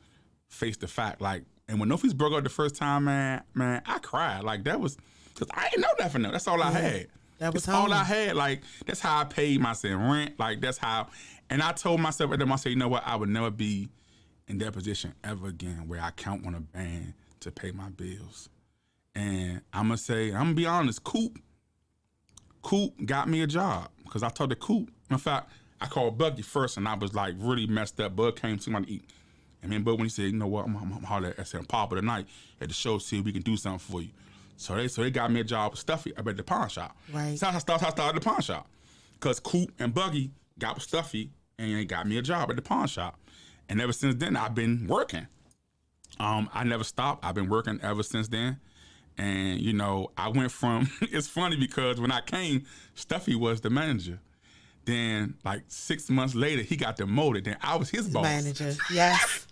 face the fact. Like, and when Northeast broke up the first time, man, I cried. Like, that was, because I didn't know nothing. That's all I had. That was all I had. Like, that's how I paid myself rent. Like, that's how, and I told myself at the time, I said, you know what, I would never be in that position ever again where I count on a band to pay my bills. And I'm going to be honest, Coop got me a job because I told the Coop. In fact, I called Buggy first and I was like really messed up. Bug came to me to eat. And then Bug, when he said, you know what, I'm holler at said, Papa tonight at the show, see if we can do something for you. So they got me a job with Stuffy up at the pawn shop. Right. So I started the pawn shop. Because Coop and Buggy got with Stuffy and they got me a job at the pawn shop. And ever since then, I've been working. I never stopped. I've been working ever since then. And, you know, I went from, it's funny because when I came, Stuffy was the manager. Then, like 6 months later, he got demoted. Then I was his boss. Manager, yes.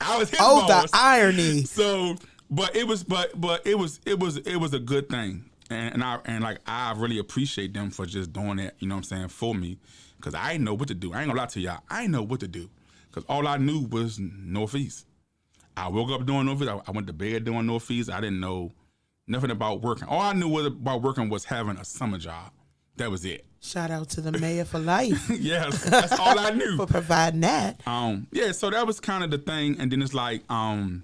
I was his boss. The irony. So, but it was a good thing. And I really appreciate them for just doing that, you know what I'm saying, for me. Because I didn't know what to do. I ain't gonna lie to y'all. I didn't know what to do. Because all I knew was Northeast. I woke up doing Northeast. I went to bed doing Northeast. I didn't know nothing about working. All I knew about working was having a summer job. That was it. Shout out to the mayor for life. Yes, that's all I knew. For providing that. Yeah, so that was kind of the thing. And then it's like, and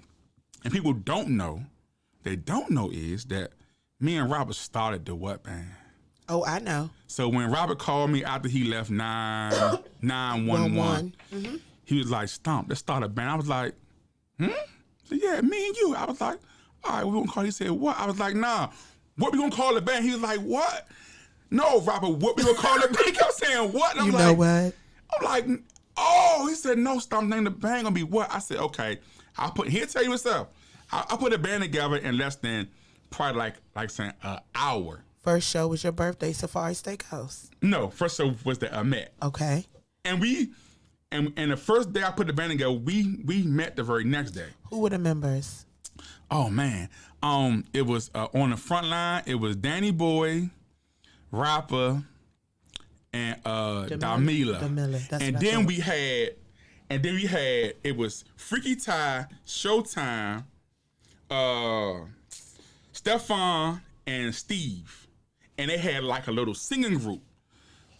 people don't know, is that me and Robert started the what band? Oh, I know. So when Robert called me after he left 911, he was like, Stomp, let's start a band. I was like, So yeah, me and you. I was like, all right, we're gonna call. He said, what? I was like, nah, what we gonna call the band? He was like, what? No, Robert, what we gonna call the band? He kept saying, what? And I'm know what? I'm like, oh, he said, no, Stomp, name the band gonna be what? I said, okay, he'll tell you himself. I put a band together in less than probably like saying an hour. First show was your birthday, Safari Steakhouse. No, first show was the Met. Okay. And and the first day I put the band together, we met the very next day. Who were the members? Oh man, it was on the front line. It was Danny Boy, Rapper, and Damila. And then we had it was Freaky Ty, Showtime, Stefan, and Steve, and they had like a little singing group.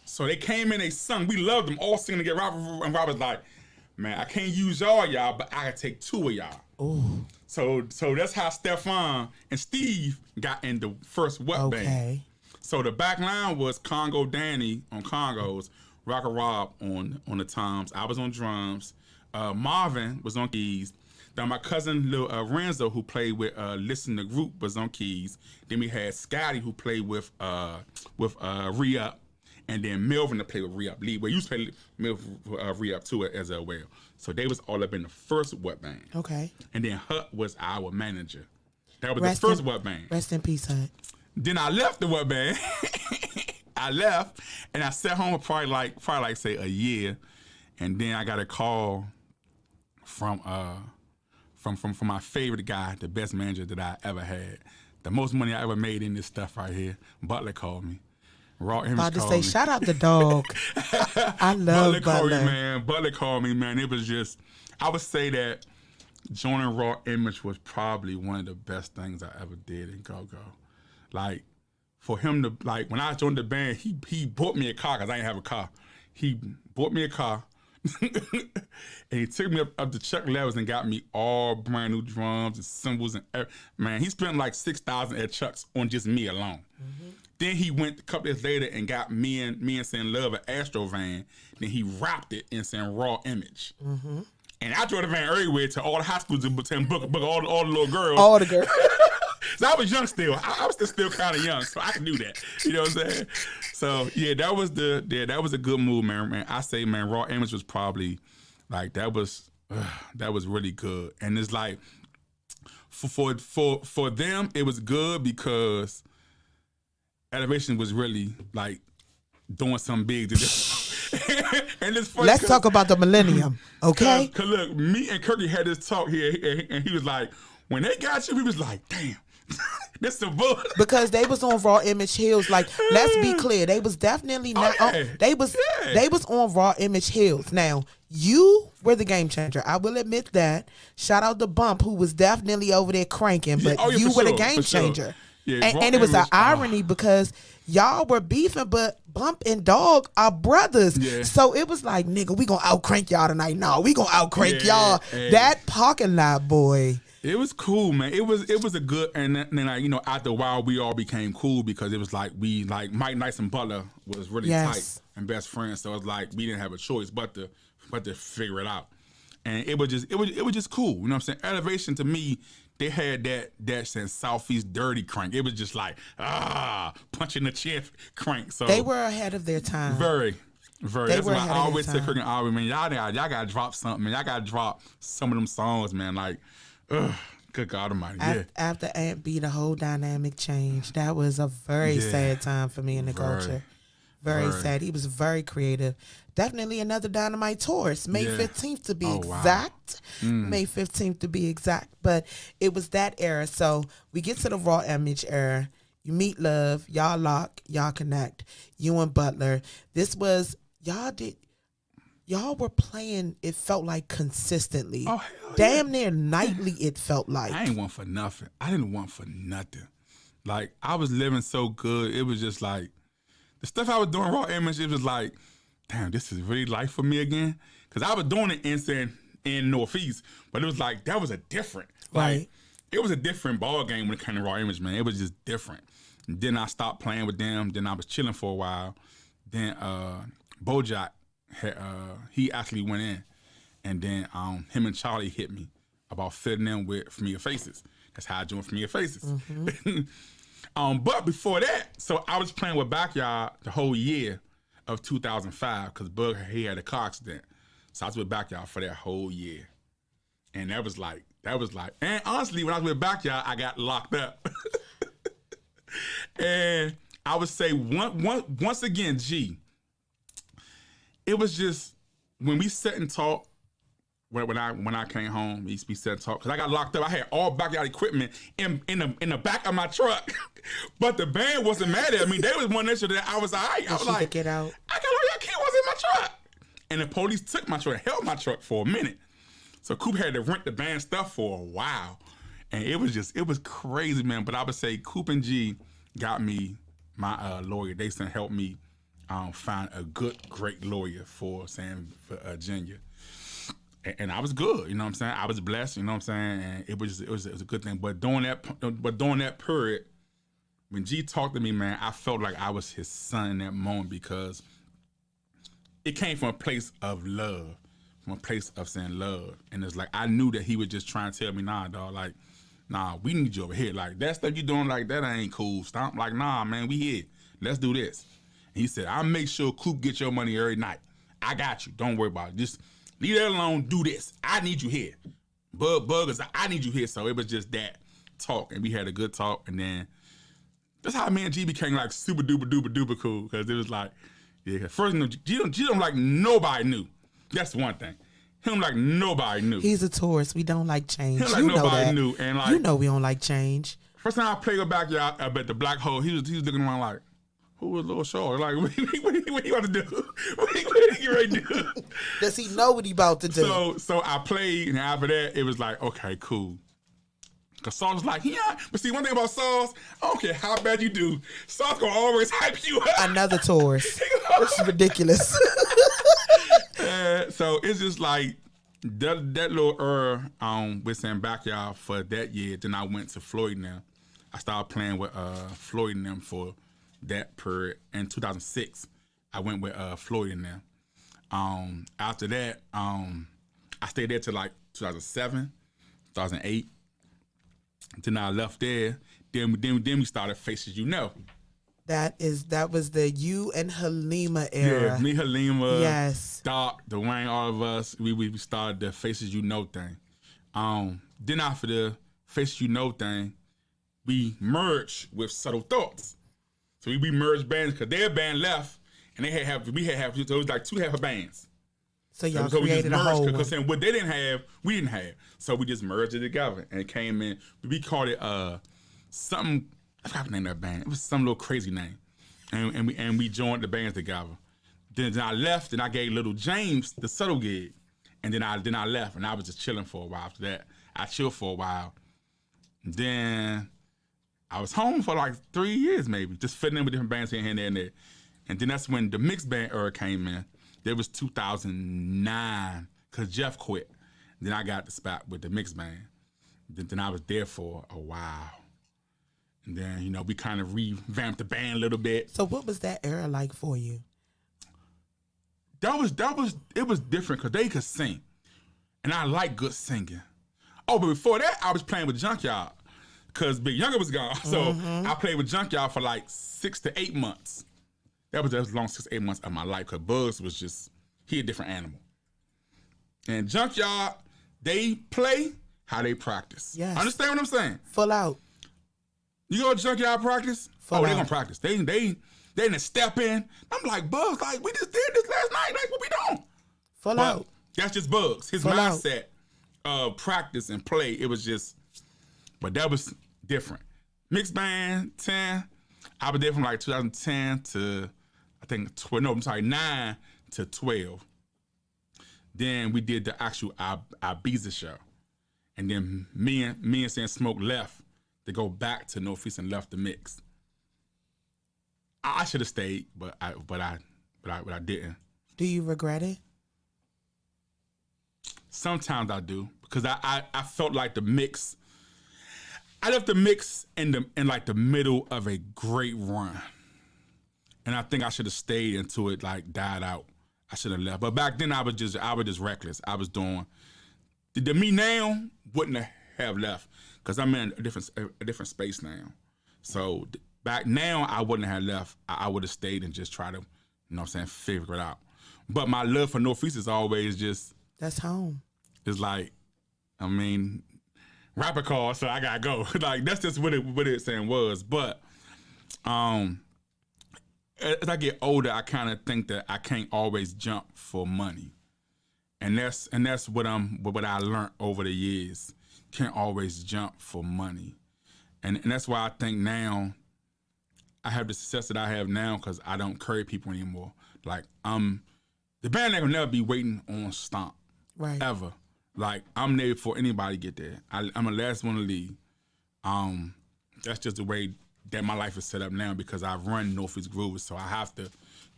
So they came in, they sung. We loved them all singing together. And Robert's like, man, I can't use y'all, but I can take two of y'all. Ooh. So that's how Stefan and Steve got in the first What band. So the back line was Congo Danny on congos, Rocker Rob on the toms. I was on drums. Marvin was on keys. Then my cousin Lil Renzo, who played with Listen the Group, was on keys. Then we had Scotty, who played with Re-Up. And then Melvin to play with Re-Up. Lee, where you used to play Re-Up too as well. So they was all up in the first What band. Okay. And then Hut was our manager. That was the first What band. Rest in peace, Hut. Then I left the What band. I left and I sat home for probably like say a year. And then I got a call from my favorite guy, the best manager that I ever had. The most money I ever made in this stuff right here. Butler called me. Raw Image about to called say, me. shout out the dog. I love Butler. Butler called me, man. It was just, I would say that joining Raw Image was probably one of the best things I ever did in GoGo. Like, for him to, like, when I joined the band, he bought me a car, because I didn't have a car. He bought me a car, and he took me up to Chuck Levis and got me all brand new drums and cymbals. Man, he spent like $6,000 at Chuck's on just me alone. Mm-hmm. Then he went a couple days later and got me and Sin Love an Astro van. Then he wrapped it in Sin Raw Image. Mm-hmm. And I drove the van everywhere to all the high schools and book all the little girls. All the girls. So I was young still. I was still kind of young, so I could do that. You know what I'm saying? So yeah, that was a good move, man. I say, man, Raw Image was probably like that was really good, and it's like for them it was good because Elevation was really like doing something big to this. And it's funny. Let's talk about the millennium, okay? Cause look, me and Kirky had this talk here, and he was like, when they got you, he was like, damn, this the bull. Because they was on Raw Image Hills. Like, let's be clear, they was definitely not. They was on Raw Image Hills. Now, you were the game changer. I will admit that. Shout out to Bump, who was definitely over there cranking, but you were the game changer. Yeah, and it was an irony because y'all were beefing, but Bump and Dog are brothers. Yeah. So it was like, nigga, we gonna outcrank y'all tonight. No, we gonna outcrank y'all. Hey. That parking lot, boy. It was cool, man. It was a good, and then like, you know, after a while we all became cool because it was like Mike Nice and Butler was really tight and best friends. So it's like we didn't have a choice but to figure it out. And it was just cool. You know what I'm saying? Elevation to me, they had that since Southeast dirty crank. It was just like punching the chest crank. So they were ahead of their time. Very. That's why I always say, Kirk and Aubrey, man, y'all gotta drop something, man. Y'all gotta drop some of them songs, man. Like, good God Almighty. Yeah. After Aunt B, the whole dynamic changed. That was a very sad time for me in the culture. Very sad. He was very creative. Definitely another Dynamite Taurus. May 15th to be exact. May 15th to be exact. But it was that era. So we get to the Raw Image era. You meet Love. Y'all lock. Y'all connect. You and Butler. This was, y'all were playing, it felt like consistently. Oh, hell damn near nightly it felt like. I ain't want for nothing. I didn't want for nothing. Like, I was living so good. It was just like, the stuff I was doing Raw Image, it was like, damn, this is really life for me again. Because I was doing it in Northeast, but it was like, that was a different. Like, it was a different ball game when it came to Raw Image, man. It was just different. And then I stopped playing with them. Then I was chilling for a while. Then Bojack, he actually went in. And then him and Charlie hit me about fitting in with Familiar Faces. That's how I joined Familiar Faces. Mm-hmm. But before that, so I was playing with Backyard the whole year of 2005 because Bug, he had a car accident. So I was with Backyard for that whole year. And that was like, and honestly, when I was with Backyard, I got locked up. And I would say once again, G, it was just, when we sat and talked, when I came home, we sat and talked, because I got locked up. I had all Backyard equipment in the back of my truck. But the band wasn't mad at me. They was one issue that I was all right. I was like, get out. I got all your kids was in my truck. And the police took my truck, held my truck for a minute. So Coop had to rent the band stuff for a while. And it was crazy, man. But I would say Coop and G got me my lawyer. They helped me find a great lawyer for Virginia. And I was good, you know what I'm saying? I was blessed, you know what I'm saying? And it was a good thing. But during that period, when G talked to me, man, I felt like I was his son in that moment because it came from a place of love, from a place of saying love. And it's like, I knew that he was just trying to tell me, nah, dog, like, nah, we need you over here. Like, that stuff you doing like that ain't cool. Stomp, like, nah, man, we here. Let's do this. And he said, I'll make sure Coop get your money every night. I got you. Don't worry about it. Just leave that alone. Do this. I need you here. Bug is, I need you here. So it was just that talk. And we had a good talk. And then that's how me and G became like super duper cool. Because it was like, yeah, first, G don't like nobody knew. That's one thing. Him like nobody knew. He's a Taurus. We don't like change. Him like nobody knew. And like, you know we don't like change. First time I played with Backyard up at the Black Hole, he was looking around like, who was Lil Short? Like, what he want to do? What he get ready to do? Does he know what he about to do? So I played, and after that, it was like, okay, cool. Because Sauce was like, yeah. But see, one thing about Sauce, I don't care how bad you do, Sauce gonna always hype you up. Another Taurus. This is ridiculous. So it's just like, that little with saying Backyard for that year. Then I went to Floyd and them. I started playing with Floyd and them for that period. In 2006, I went with Floyd and them. After that, I stayed there till like 2007, 2008. Then I left there. then we started Faces You Know. That was the you and Halima era. Yeah, me, Halima, Yes. Doc, Dwayne, all of us. We started the Faces You Know thing. Then after the Faces You Know thing, we merged with Subtle Thoughts. So we merged bands because their band left, and we had half. So it was like 2 half of bands. So y'all So we just created a merged whole one. because what they didn't have, we didn't have. So we just merged it together and it came in. We called it something. I forgot the name of that band. It was some little crazy name, and we joined the bands together. Then I left and I gave Little James the Subtle gig, and then I left and I was just chilling for a while. After that, I chilled for a while. Then I was home for like 3 years maybe, just fitting in with different bands here and there and there. And then that's when the mixed band era came in. There was 2009 because Jeff quit. Then I got the spot with the mixed band. Then I was there for a while. And then, we kind of revamped the band a little bit. So what was that era like for you? It was different because they could sing. And I like good singing. Oh, but before that, I was playing with Junkyard because Big Younger was gone. So I played with Junkyard for like 6 to 8 months. That was the long 6 to 8 months of my life because Bugs was just, he a different animal. And Junkyard, they play how they practice. Yes. Understand what I'm saying? Full out. You go to Junkyard practice? Full they out. gonna practice. They didn't step in. I'm like, Bugs, like, we just did this last night. Like, what we doing? Full But out. that's just Bugs. His Full out. mindset of practice and play, it was just, but that was different. Mixed band, 10. I was there from like 2010 to, I think, 9 to 12. Then we did the actual Ibiza show. And then me and Sam Smoke left to go back to Northeast and left the mix. I should have stayed, but I didn't. Do you regret it? Sometimes I do because I felt like the mix. I left the mix in like the middle of a great run, and I think I should have stayed until it like died out. I should have left, but back then I was just reckless. I was doing the me now wouldn't have left because I'm in a different space now. So back now I wouldn't have left. I would have stayed and just try to, figure it out. But my love for Northeast is always just. That's home. It's like, rapper call, so I gotta go. Like that's just what it saying was. But as I get older, I kind of think that I can't always jump for money, and that's what I learned over the years. Can't always jump for money, and that's why I think now I have the success that I have now because I don't carry people anymore. Like the band ain't gonna never be waiting on Stomp, Right. ever. Like I'm there before anybody get there. I'm the last one to leave. That's just the way that my life is set up now because I run Northeast Groovers, so I have to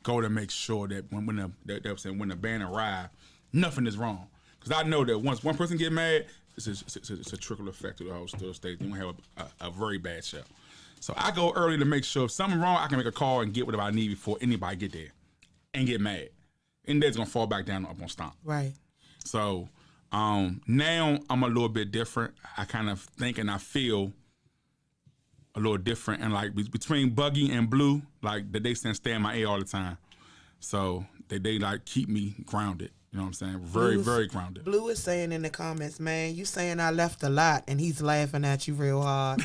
go to make sure that when the band arrive, nothing is wrong. Because I know that once one person get mad, it's a trickle effect to the whole state. You're gonna have a very bad show. So I go early to make sure if something wrong, I can make a call and get whatever I need before anybody get there and get mad. And then it's gonna fall back down up on Stomp. Right. So now I'm a little bit different. I kind of think and I feel a little different. And like between Buggy and Blue, like they stay in my ear all the time. So they like keep me grounded. You know what I'm saying? Very grounded. Blue is saying in the comments, man, you saying I left a lot, and he's laughing at you real hard.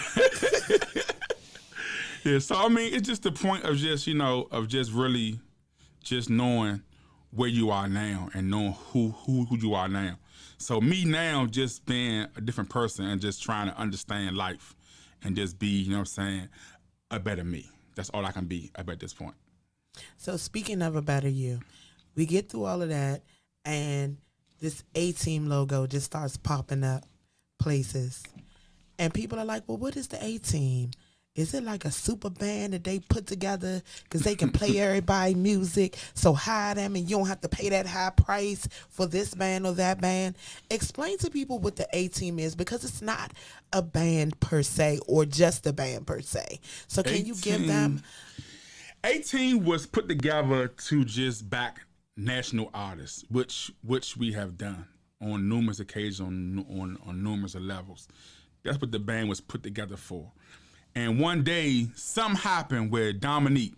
Yeah, so I mean, it's just the point of just, of just really just knowing where you are now and knowing who you are now. So me now just being a different person and just trying to understand life and just be, a better me. That's all I can be at this point. So speaking of a better you, we get through all of that, and this A-Team logo just starts popping up places. And people are like, well, what is the A-Team? Is it like a super band that they put together because they can play everybody music, so hire them and you don't have to pay that high price for this band or that band? Explain to people what the A-Team is, because it's not a band per se or just a band per se. So can you give them... A-Team was put together to just back national artists, which we have done on numerous occasions, on numerous levels. That's what the band was put together for. And one day, something happened where Dominique,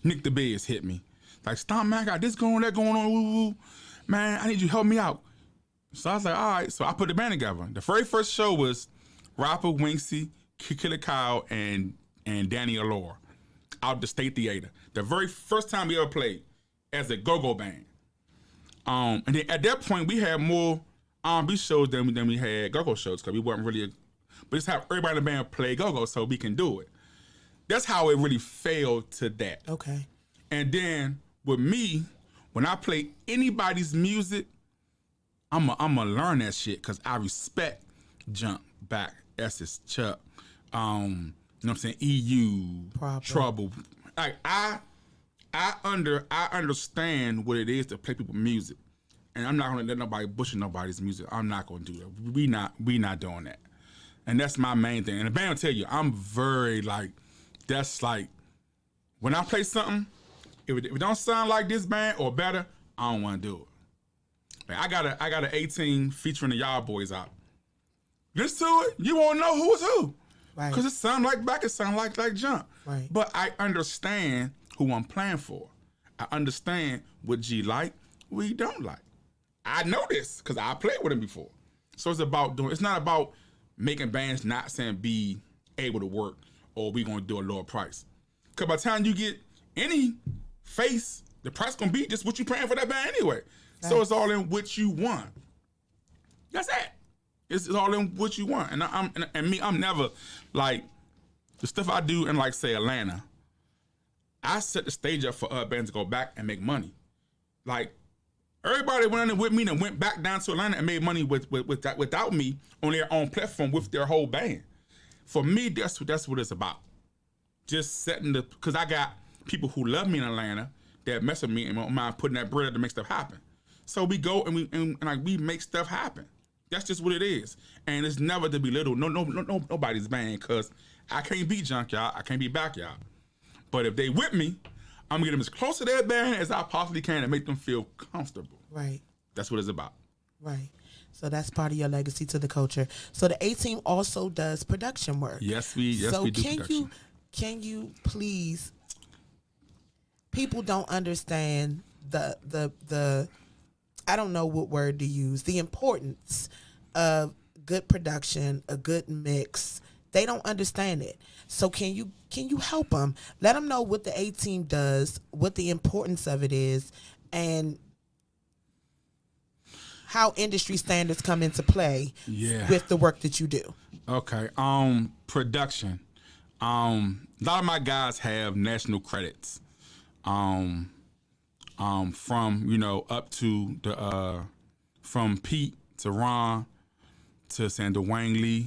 Nick the Biz hit me. Like, Stomp, man, I got this going on, that going on, woo, woo. Man, I need you to help me out. So I was like, all right. So I put the band together. The very first show was Rapper, Winksy, Killer Kyle, and Danny Allure out the State Theater. The very first time we ever played as a GoGo band. And then at that point, we had more R&B shows than we had GoGo shows because we weren't really, but just have everybody in the band play GoGo so we can do it. That's how it really failed to that. Okay. And then with me, when I play anybody's music, I'm gonna learn that shit because I respect Jump, Back, Essence, Chuck, you know what I'm saying, EU, Proper. Trouble. Like I understand what it is to play people's music, and I'm not gonna let nobody butcher nobody's music. I'm not gonna do that. We not doing that, and that's my main thing. And the band will tell you, I'm very like, that's like, when I play something, if it don't sound like this band or better, I don't want to do it. I got an 18 featuring the Y'all Boys out. Listen to it, you won't know who is who. Right. Because it sound like Back, it sound like Jump. Right. But I understand who I'm playing for. I understand what G like, what he don't like. I know this because I played with him before. So it's not about making bands not saying be able to work or we gonna do a lower price. Because by the time you get any face, the price gonna be just what you paying for that band anyway. Right. So it's all in what you want. That's it. It's all in what you want. And I'm never like the stuff I do in like say Atlanta. I set the stage up for other bands to go back and make money. Like everybody went in with me and went back down to Atlanta and made money without me on their own platform with their whole band. For me, that's what it's about. Just setting because I got people who love me in Atlanta that mess with me and don't mind putting that bread to make stuff happen. So we go and we make stuff happen. That's just what it is. And it's never to belittle nobody's band because I can't be Junkyard. I can't be Backyard. But if they with me, I'm gonna get them as close to their band as I possibly can and make them feel comfortable. Right. That's what it's about. Right. So that's part of your legacy to the culture. So the A-Team also does production work. Yes, we do production. Can you please, people don't understand the I don't know what word to use, the importance of good production, a good mix. They don't understand it. So can you help them? Let them know what the A-Team does, what the importance of it is, and how industry standards come into play with the work that you do. Okay. Production. A lot of my guys have national credits. From up to the from Pete to Ron to saying Dwayne Lee.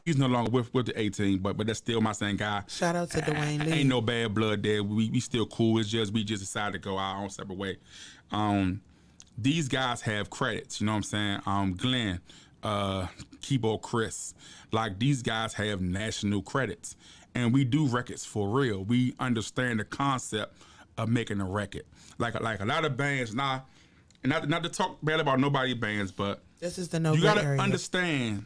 He's no longer with the A-Team, but that's still my same guy. Shout out to Dwayne Lee. Ain't no bad blood there. We still cool. It's just we just decided to go our own separate way. These guys have credits. You know what I'm saying? Glenn, Keyboard Chris, like these guys have national credits, and we do records for real. We understand the concept of making a record. Like a lot of bands, not to talk bad about nobody bands, but this is the no. You gotta understand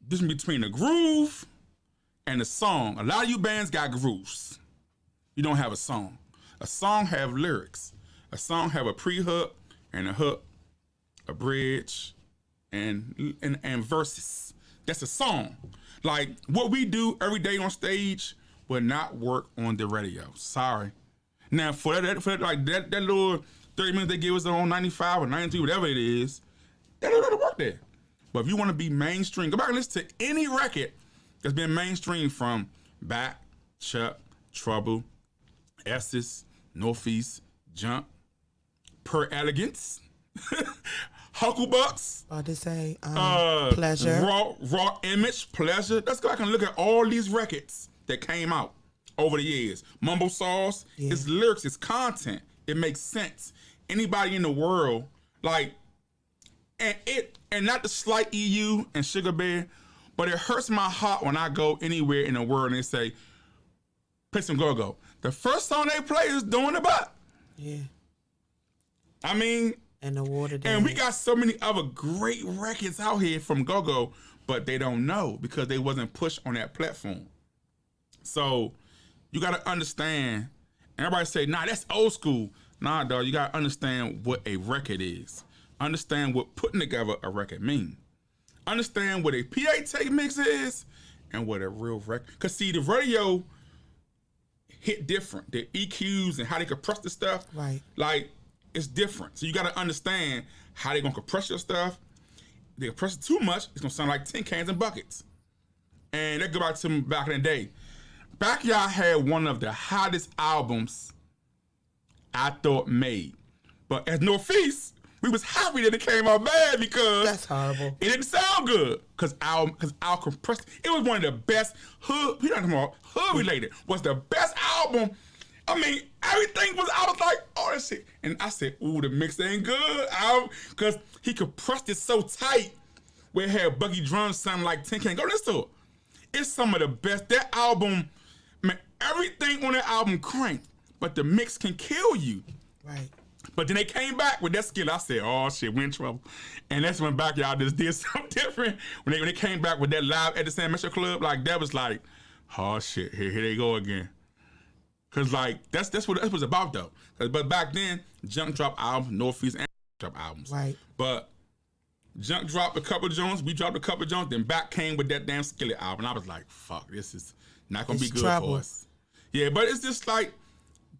this between the groove and the song. A lot of you bands got grooves. You don't have a song. A song have lyrics. A song have a pre-hook and a hook, a bridge, and verses. That's a song. Like what we do every day on stage will not work on the radio. Sorry. Now for that little 30 minutes they give us on 95 or 93, whatever it is, that'll work there. But if you want to be mainstream, go back and listen to any record that's been mainstream from Back, Chuck, Trouble, Essence, Northeast, Jump, Per Elegance, Hucklebucks. About to say Pleasure. Raw Image, Pleasure. Let's go back and look at all these records that came out over the years. Mumble Sauce, it's lyrics, it's content. It makes sense. Anybody in the world, like, and not to slight EU and Sugar Bear, but it hurts my heart when I go anywhere in the world and they say, play some GoGo. The first song they play is Doing the Butt. Yeah. I mean, And the water dance. And we got so many other great records out here from GoGo, but they don't know because they wasn't pushed on that platform. So you got to understand. Everybody say, nah, that's old school. Nah, dog, you got to understand what a record is. Understand what putting together a record mean. Understand what a PA take mix is and what a real record. Because see, the radio hit different. The EQs and how they compress the stuff. Right. Like, it's different. So you got to understand how they going to compress your stuff. They compress it too much, it's going to sound like tin cans and buckets. And that go back to back in the day. Backyard had one of the hottest albums I thought made. But as Northeast, we was happy that it came out bad because that's horrible. It didn't sound good because our compressed. It was one of the best hood. We talking about hood related. Was the best album. I mean, everything was. I was like, oh, that shit. And I said, ooh, the mix ain't good. Because he compressed it so tight where it had buggy drums sounding like tin can. Go listen to it. It's some of the best. That album, man, everything on that album cranked, but the mix can kill you. Right. But then they came back with that skill. I said, oh shit, we in trouble. And that's when Backyard just did something different. When they came back with that live at the San Metro Club, like that was like, oh shit, here they go again. Cause like that's what it was about though. But back then, Junk dropped albums, Northeast and drop albums. Right. But Junk dropped a couple of Jones, we dropped a couple of Jones, then back came with that damn Skillet album. And I was like, fuck, this is not gonna be good for us. Yeah, but it's just like,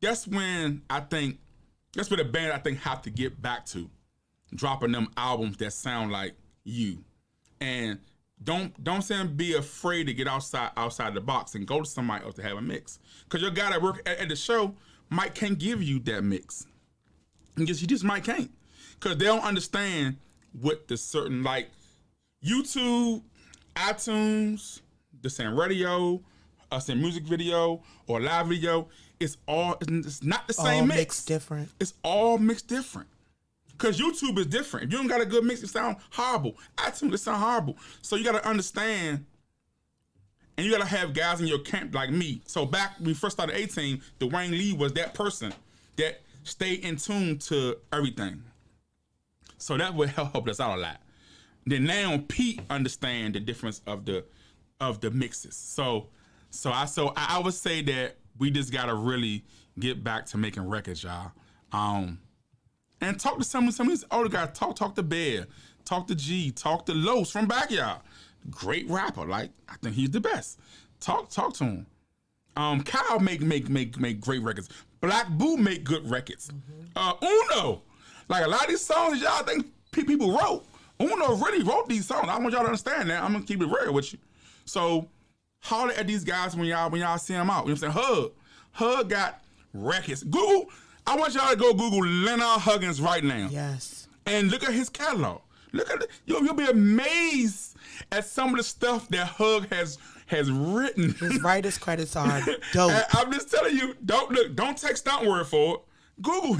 that's when I think, that's what a band I think have to get back to. Dropping them albums that sound like you. And don't be afraid to get outside the box and go to somebody else to have a mix. Cause your guy that work at the show might can't give you that mix. You just might can't. Cause they don't understand what the certain, like YouTube, iTunes, the same radio, us in music video or live video, it's not the same mix. Mixed different. It's all mixed different. Cause YouTube is different. If you don't got a good mix, it sound horrible. iTunes, it sound horrible. So you gotta understand, and you gotta have guys in your camp like me. So back when we first started 18, Dwayne Lee was that person that stayed in tune to everything. So that would help us out a lot. Then now Pete understand the difference of the mixes. So I would say that we just gotta really get back to making records, y'all. And talk to some of these older guys. Talk to Bear, talk to G, talk to Los from Backyard. Great rapper, like I think he's the best. Talk to him. Kyle make great records. Black Boo make good records. Uno, like a lot of these songs y'all think people wrote. Uno really wrote these songs. I want y'all to understand that. I'm gonna keep it real with you. So holler at these guys when y'all see them out. You know what I'm saying? Hug got records. Google. I want y'all to go Google Leonard Huggins right now. Yes. And look at his catalog. Look at it. You'll be amazed at some of the stuff that Hug has written. His writer's credits are dope. I'm just telling you, don't take Stomp word for it. Google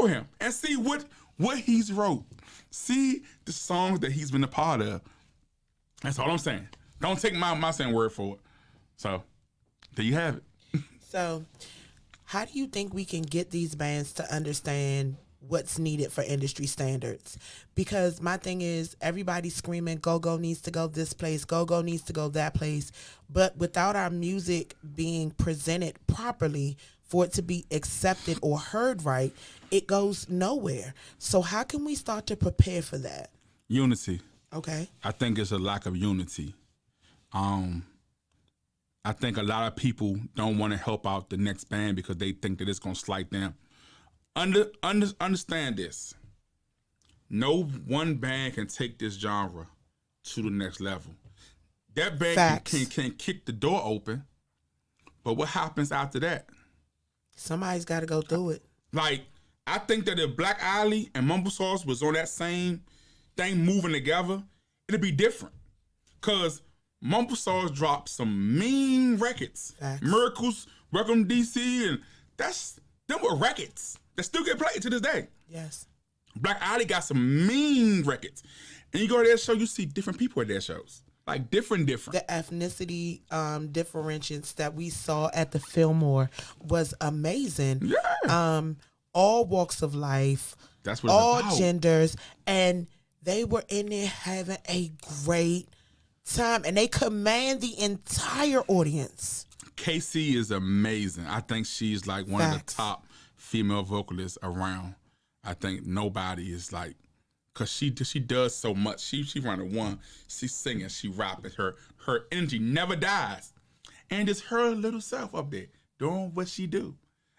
him and see what he's wrote. See the songs that he's been a part of. That's all I'm saying. Don't take my saying word for it. So there you have it. So how do you think we can get these bands to understand what's needed for industry standards? Because my thing is, everybody's screaming, GoGo needs to go this place, GoGo needs to go that place. But without our music being presented properly for it to be accepted or heard right, it goes nowhere. So how can we start to prepare for that? Unity. Okay. I think it's a lack of unity. I think a lot of people don't want to help out the next band because they think that it's going to slight them. Understand this. No one band can take this genre to the next level. That band can kick the door open, but what happens after that? Somebody's got to go through it. Like, I think that if Black Alley and Mumble Sauce was on that same thing moving together, it'd be different. Because Mumble Sauce dropped some mean records. Facts. Miracles, Welcome to DC, and them were records that still get played to this day. Yes. Black Alley got some mean records. And you go to their show, you see different people at their shows. Like different. The ethnicity differentiates that we saw at the Fillmore was amazing. Yeah. All walks of life. That's what all it's about. genders, and they were in there having a great time, and they command the entire audience. KC is amazing. I think she's like one of the Facts. top female vocalists around. I think nobody is like, cause she does so much. She running one. She's singing. She rapping. Her energy never dies, and it's her little self up there doing what she do.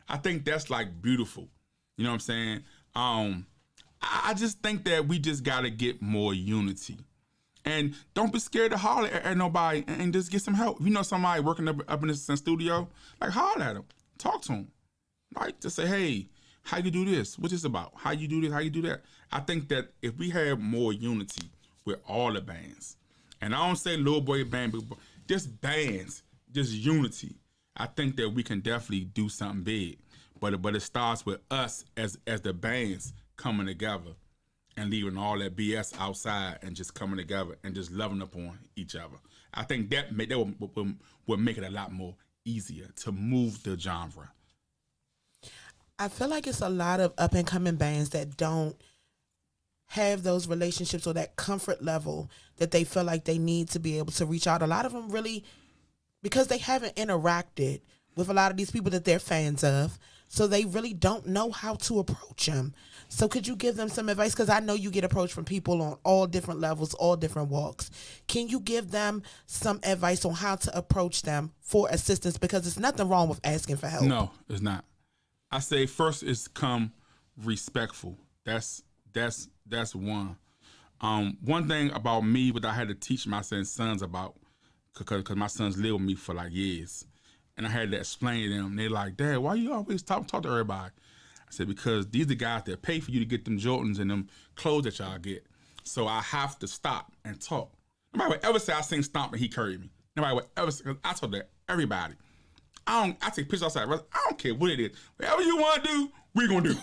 I think that's like beautiful. You know what I'm saying? I just think that we just gotta get more unity. And don't be scared to holler at nobody and just get some help. If you know somebody working up in the studio, like holler at them, talk to them. Like just say, hey, how you do this? What's this about? How you do this? How you do that? I think that if we have more unity with all the bands, and I don't say little boy band, but just bands, just unity, I think that we can definitely do something big. But it starts with us as the bands coming together and leaving all that BS outside and just coming together and just loving upon each other. I think that would make it a lot more easier to move the genre. I feel like it's a lot of up and coming bands that don't have those relationships or that comfort level that they feel like they need to be able to reach out. A lot of them really, because they haven't interacted with a lot of these people that they're fans of, so they really don't know how to approach them. So could you give them some advice? Because I know you get approached from people on all different levels, all different walks. Can you give them some advice on how to approach them for assistance? Because there's nothing wrong with asking for help. No, it's not. I say first is come respectful. That's one. One thing about me, what I had to teach my sons about, because my sons lived with me for like years, and I had to explain to them. They're like, Dad, why you always talk to everybody? I said, because these are the guys that pay for you to get them Jordans and them clothes that y'all get. So I have to stop and talk. Nobody would ever say I sing Stomp and he curried me. Nobody would ever say, because I told that everybody. I take pictures outside. I don't care what it is. Whatever you want to do, we're going to do.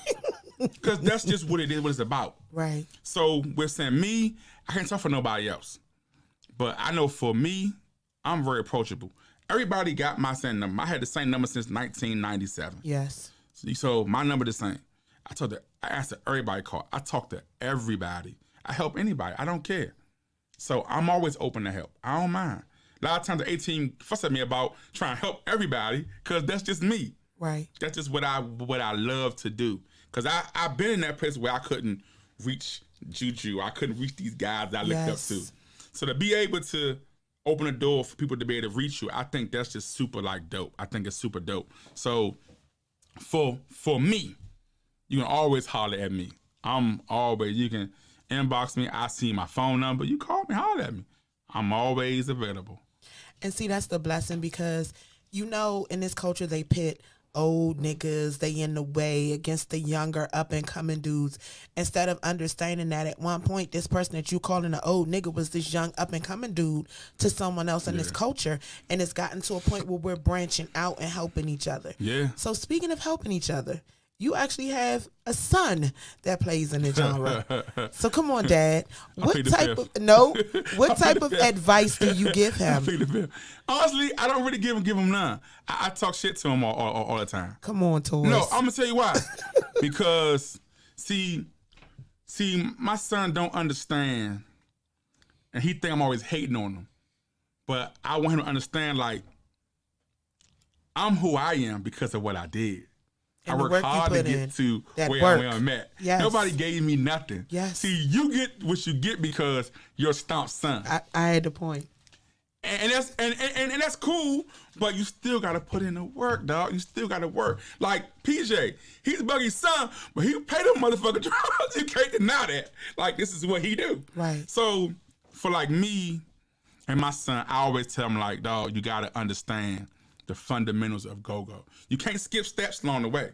Because that's just what it is, what it's about. Right. So we're saying me, I can't talk for nobody else. But I know for me, I'm very approachable. Everybody got my same number. I had the same number since 1997. Yes. So my number the same. I asked everybody call. I talk to everybody. I help anybody. I don't care. So I'm always open to help. I don't mind. A lot of times the 18 fuss at me about trying to help everybody because that's just me. Right. That's just what I love to do. Because I've been in that place where I couldn't reach Juju. I couldn't reach these guys that I looked up to. So to be able to open a door for people to be able to reach you, I think that's just super like dope. I think it's super dope. So for me, you can always holler at me. You can inbox me. I see my phone number. You call me, holler at me. I'm always available. And see, that's the blessing because, you know, in this culture, they pit old niggas, they in the way against the younger up and coming dudes. Instead of understanding that at one point, this person that you calling an old nigga was this young up and coming dude to someone else in this culture. And it's gotten to a point where we're branching out and helping each other. Yeah. So speaking of helping each other, you actually have a son that plays in the genre. So come on, Dad. What type of advice do you give him? Honestly, I don't really give him none. I talk shit to him all the time. Come on, Taurus. No, I'm gonna tell you why. Because see, my son don't understand, and he think I'm always hating on him. But I want him to understand, like, I'm who I am because of what I did. And I work hard to get to where I'm at. Yes. Nobody gave me nothing. Yes. See, you get what you get because you're Stomp's son. I had the point. And that's cool, but you still gotta put in the work, dog. You still gotta work. Like PJ, he's Buggy's son, but he paid them motherfucking drugs. You can't deny that. Like, this is what he do. Right. So for like me and my son, I always tell him, like, dog, you gotta understand the fundamentals of GoGo. You can't skip steps along the way.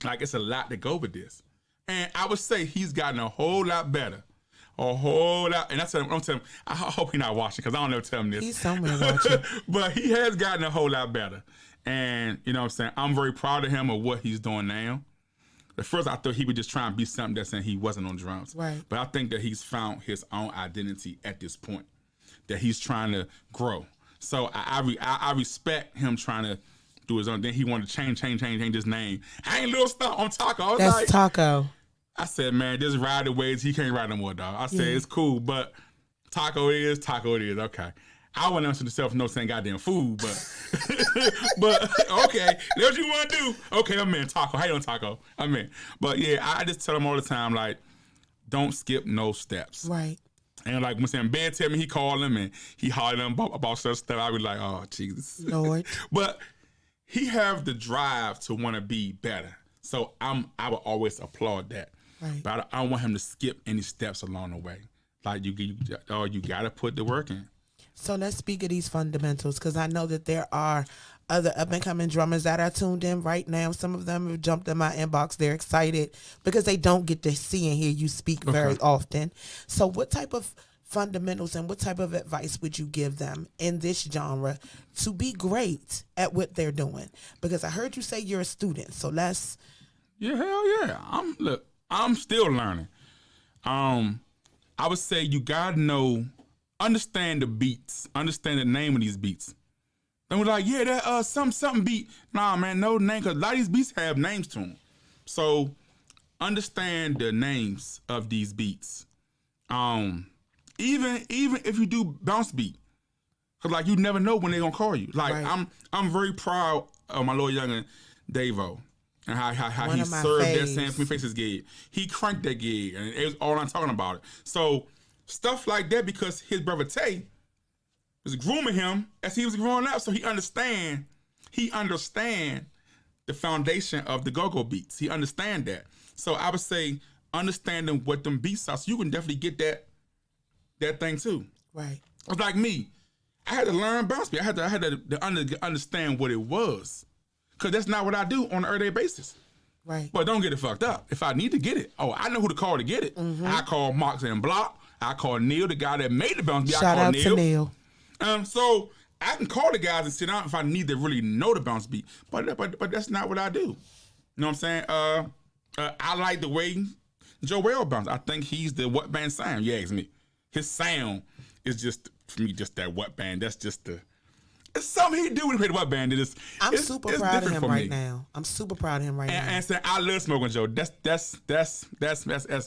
Like, it's a lot to go with this. And I would say he's gotten a whole lot better. A whole lot. And I'm telling him, I hope he's not watching because I don't ever tell him this. He's somewhere watching. But he has gotten a whole lot better. And, you know what I'm saying, I'm very proud of him of what he's doing now. At first, I thought he would just try and be something that's saying he wasn't on drums. Right. But I think that he's found his own identity at this point, that he's trying to grow. So I respect him trying to do his own. Then he wanted to change his name. I ain't Lil Stomp, I'm Taco. That's Taco. I said, man, just ride the waves. He can't ride no more, dog. I said, it's cool, but taco it is, okay. I wouldn't answer myself no saying goddamn food, but okay, that's what you want to do. Okay, I'm in taco. How you on taco? I'm in. But yeah, I just tell him all the time, like, don't skip no steps. Right. And like when saying bed tell me, he called him and he hollered him about such stuff. I was like, oh Jesus, Lord. But he have the drive to want to be better. So I would always applaud that. Right. But I don't want him to skip any steps along the way. Like you got to put the work in. So let's speak of these fundamentals, because I know that there are other up-and-coming drummers that are tuned in right now. Some of them have jumped in my inbox. They're excited because they don't get to see and hear you speak very often. So what type of fundamentals and what type of advice would you give them in this genre to be great at what they're doing? Because I heard you say you're a student, so let's... Yeah, hell yeah. I'm still learning. I would say you got to understand the beats, understand the name of these beats. And we're like, yeah, that something beat. Nah, man, no name, because a lot of these beats have names to them. So understand the names of these beats. Even if you do bounce beat, because like you never know when they're gonna call you. Like I'm very proud of my little youngin' Davo and how he served that Sam Smith Faces gig. He cranked that gig, and it was all I'm talking about it. So stuff like that, because his brother Tay was grooming him as he was growing up, so he understand the foundation of the go-go beats. He understand that. So I would say understanding what them beats are, so you can definitely get that thing too. Right. It's like me. I had to learn bounce beat. I had to understand what it was, because that's not what I do on an everyday basis. Right. But don't get it fucked up. If I need to get it, I know who to call to get it. Mm-hmm. I call Marks and Block. I call Neil, the guy that made the bounce beat. Shout out to Neil. So I can call the guys and sit down if I need to really know the bounce beat. But that's not what I do. You know what I'm saying? I like the way Joel bounce. I think he's the what band sound. You ask me. His sound is just, for me, just that what band. That's just it's something he do when he play the what band. I'm super proud of him right now. I'm super proud of him right now. And say I love Smoking Joe. That's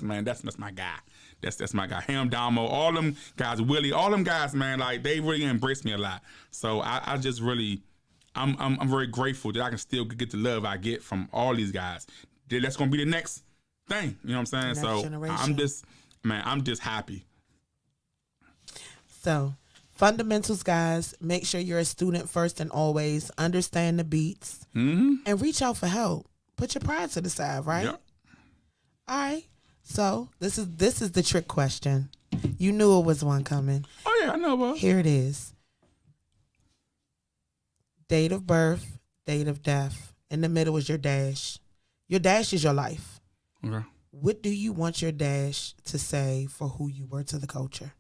man. That's my guy. That's my guy. Ham Damo, all them guys, Willie, all them guys, man. Like they really embrace me a lot. So I just really, I'm very grateful that I can still get the love I get from all these guys. That's gonna be the next thing. You know what I'm saying? So generation. I'm just happy. So, fundamentals, guys, make sure you're a student first and always. Understand the beats and reach out for help. Put your pride to the side, right? Yep. All right. So, this is the trick question. You knew it was one coming. Oh, yeah, I know, bro. Here it is. Date of birth, date of death. In the middle is your dash. Your dash is your life. Okay. What do you want your dash to say for who you were to the culture?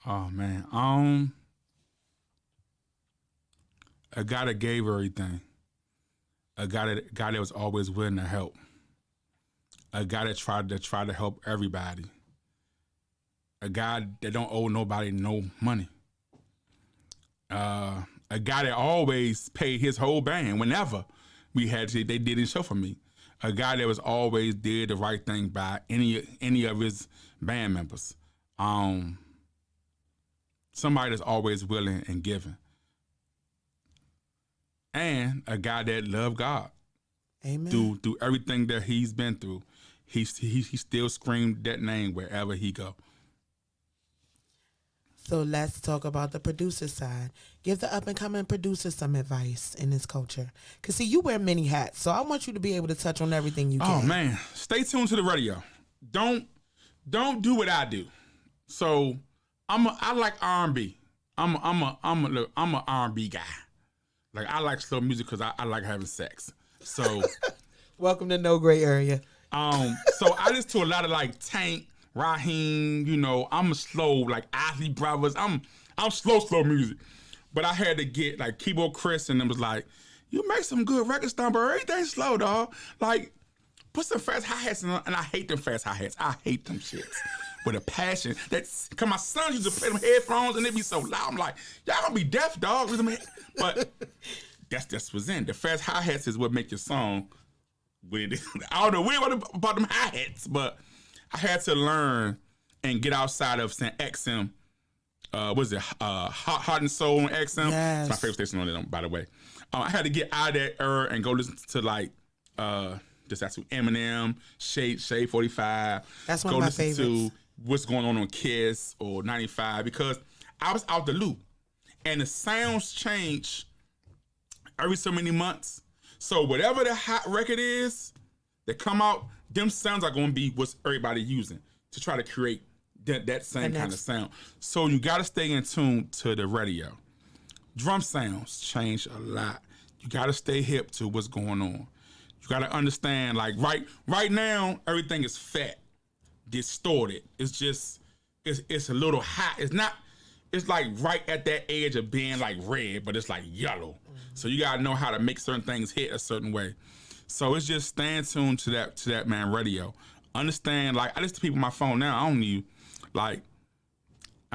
Oh man, a guy that gave everything, a guy that was always willing to help, a guy that tried to help everybody, a guy that don't owe nobody no money, a guy that always paid his whole band whenever they did a show for me, a guy that was always did the right thing by any of his band members. Somebody that's always willing and giving. And a guy that loved God. Amen. Through everything that he's been through, he still screamed that name wherever he go. So let's talk about the producer side. Give the up-and-coming producer some advice in this culture. Because, see, you wear many hats, so I want you to be able to touch on everything you can. Oh, man. Stay tuned to the radio. Don't do what I do. So... I like R&B. I'm a R&B guy. Like I like slow music because I like having sex. So welcome to No Gray Area. So I listen to a lot of like Tank, Raheem. You know, I'm a slow like Isley Brothers. I'm slow music. But I had to get like Keyboard Chris and it was like, you make some good record stuff, but everything's slow, dog. Like put some fast hi-hats in, and I hate them fast hi-hats. I hate them shits. With a passion. Cause my son used to play them headphones and they be so loud. I'm like, y'all gonna be deaf, dog. But that's what's in. The fast hi-hats is what make your song I don't know. We ain't about them hi-hats, but I had to learn and get outside of saying XM. Was it Heart and Soul on XM? Yes. It's my favorite station on it, by the way. I had to get out of that era and go listen to like just that's Eminem, Shade 45. That's one of my favorites. To what's going on Kiss or 95 because I was out the loop and the sounds change every so many months. So whatever the hot record is that come out, them sounds are going to be what everybody using to try to create that same kind of sound. So you got to stay in tune to the radio. Drum sounds change a lot. You got to stay hip to what's going on. You got to understand, like right now, everything is fat, distorted. It's just, it's a little hot. It's not, it's like right at that edge of being like red, but it's like yellow. So you got to know how to make certain things hit a certain way. So it's just staying tuned to that man radio. Understand, like I listen to people on my phone now. I don't need like,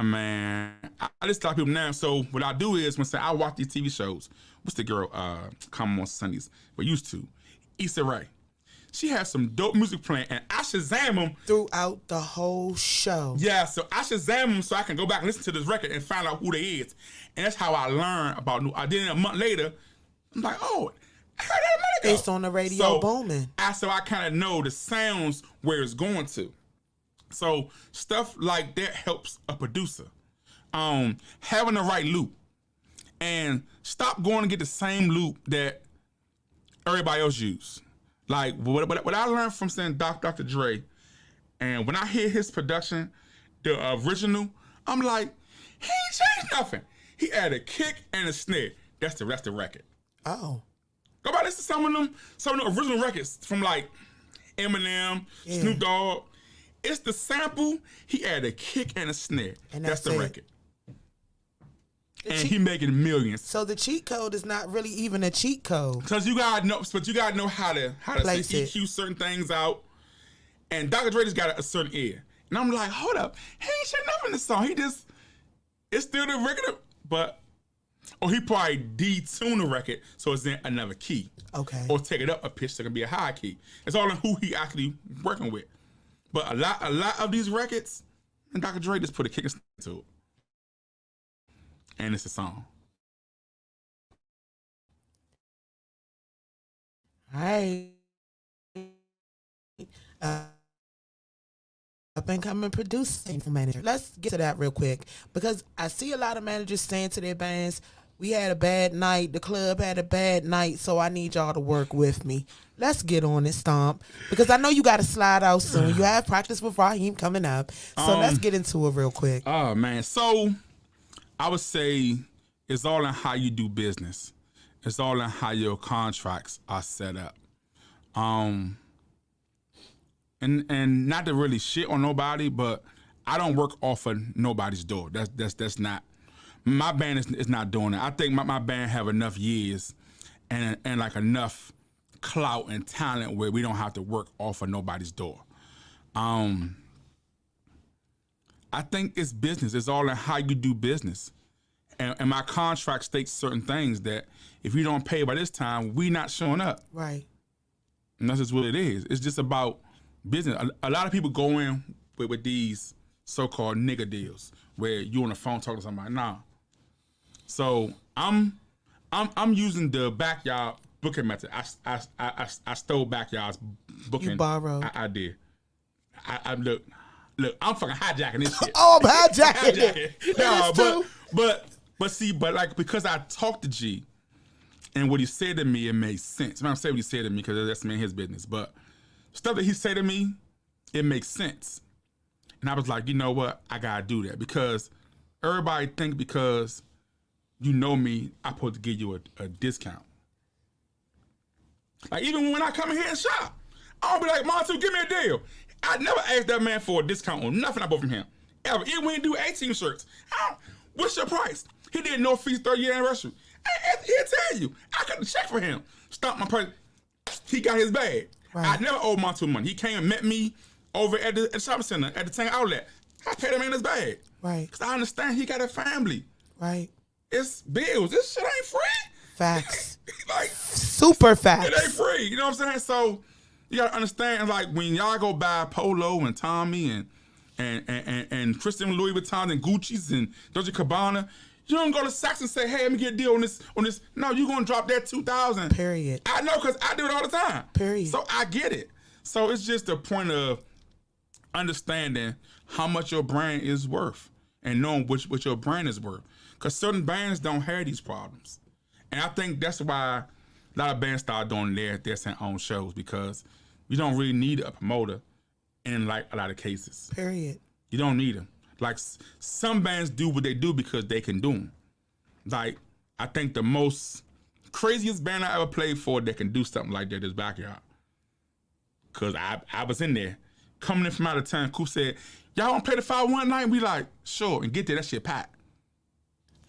man, I listen to a lot of people now. So what I do is when I watch these TV shows. What's the girl come on Sundays? We used to Issa Rae. She has some dope music playing, and I Shazam them throughout the whole show. Yeah, so I Shazam them so I can go back and listen to this record and find out who they is. And that's how I learn about new. I did it a month later. I'm like, oh, I heard that a minute ago. It's on the radio booming. So I kind of know the sounds where it's going to. So stuff like that helps a producer. Having the right loop. And stop going and get the same loop that everybody else use. Like what I learned from saying Dr. Dre, and when I hear his production, the original, I'm like, he ain't changed nothing. He added a kick and a snare. That's the record. Oh. Go back listen to some of the original records from like Eminem, Snoop Dogg. It's the sample. He added a kick and a snare. And that's the record. And he making millions. So the cheat code is not really even a cheat code. Cause you gotta know how to EQ certain things out. And Dr. Dre just got a certain ear. And I'm like, hold up, he ain't shit nothing in the song. It's still the record, or he probably detune the record so it's in another key. Okay. Or take it up a pitch so it can be a high key. It's all in who he actually working with. But a lot of these records, and Dr. Dre just put a kick and snare to it. And it's a song. All right. Up and coming producing manager. Let's get to that real quick because I see a lot of managers saying to their bands, we had a bad night, the club had a bad night, so I need y'all to work with me. Let's get on it, Stomp, because I know you got to slide out soon. You have practice with Raheem coming up, so let's get into it real quick. Oh, man. So I would say it's all in how you do business. It's all in how your contracts are set up. And not to really shit on nobody, but I don't work off of nobody's door. That's not, my band is not doing that. I think my band have enough years and like enough clout and talent where we don't have to work off of nobody's door. I think it's business. It's all in how you do business. And my contract states certain things that if you don't pay by this time, we not showing up. Right. And that's just what it is. It's just about business. A lot of people go in with these so-called nigga deals where you on the phone talking to somebody. Nah. So I'm using the backyard booking method. I stole backyard's booking. You borrowed. I did. I look, I'm fucking hijacking this shit. Oh, I'm hijacking it. No, but see, like because I talked to G and what he said to me, it made sense. I'm not saying what he said to me because that's me and his business, but stuff that he said to me, it makes sense. And I was like, you know what? I gotta do that because everybody think because you know me, I'm supposed to give you a discount. Like even when I come in here and shop, I don't be like, Montu, give me a deal. I never asked that man for a discount on nothing I bought from him. Ever. Even when he do 18 shirts. What's your price? He did no fees 30-year anniversary. He'll tell you. I got to check for him. Stop my price. He got his bag. Right. I never owed Montu money. He came and met me over at the shopping center, at the Tank Outlet. I paid him in his bag. Right. Because I understand he got a family. Right. It's bills. This shit ain't free. Facts. Like super facts. It ain't free. You know what I'm saying? So You gotta understand, like when y'all go buy Polo and Tommy and Christian Louis Vuitton and Gucci's and Dolce Gabbana, you don't go to Saks and say, "Hey, let me get a deal on this." No, you gonna drop that $2,000. Period. I know, cause I do it all the time. Period. So I get it. So it's just a point of understanding how much your brand is worth and knowing what your brand is worth. Cause certain bands don't have these problems, and I think that's why a lot of bands start doing their own shows, because you don't really need a promoter in like a lot of cases. Period. You don't need them. Like some bands do what they do because they can do them. Like I think the most craziest band I ever played for that can do something like that is Backyard. Cause I was in there coming in from out of town. Coop said, "Y'all want to play the 5-1 night?" And we like, "Sure." And get there, that shit packed.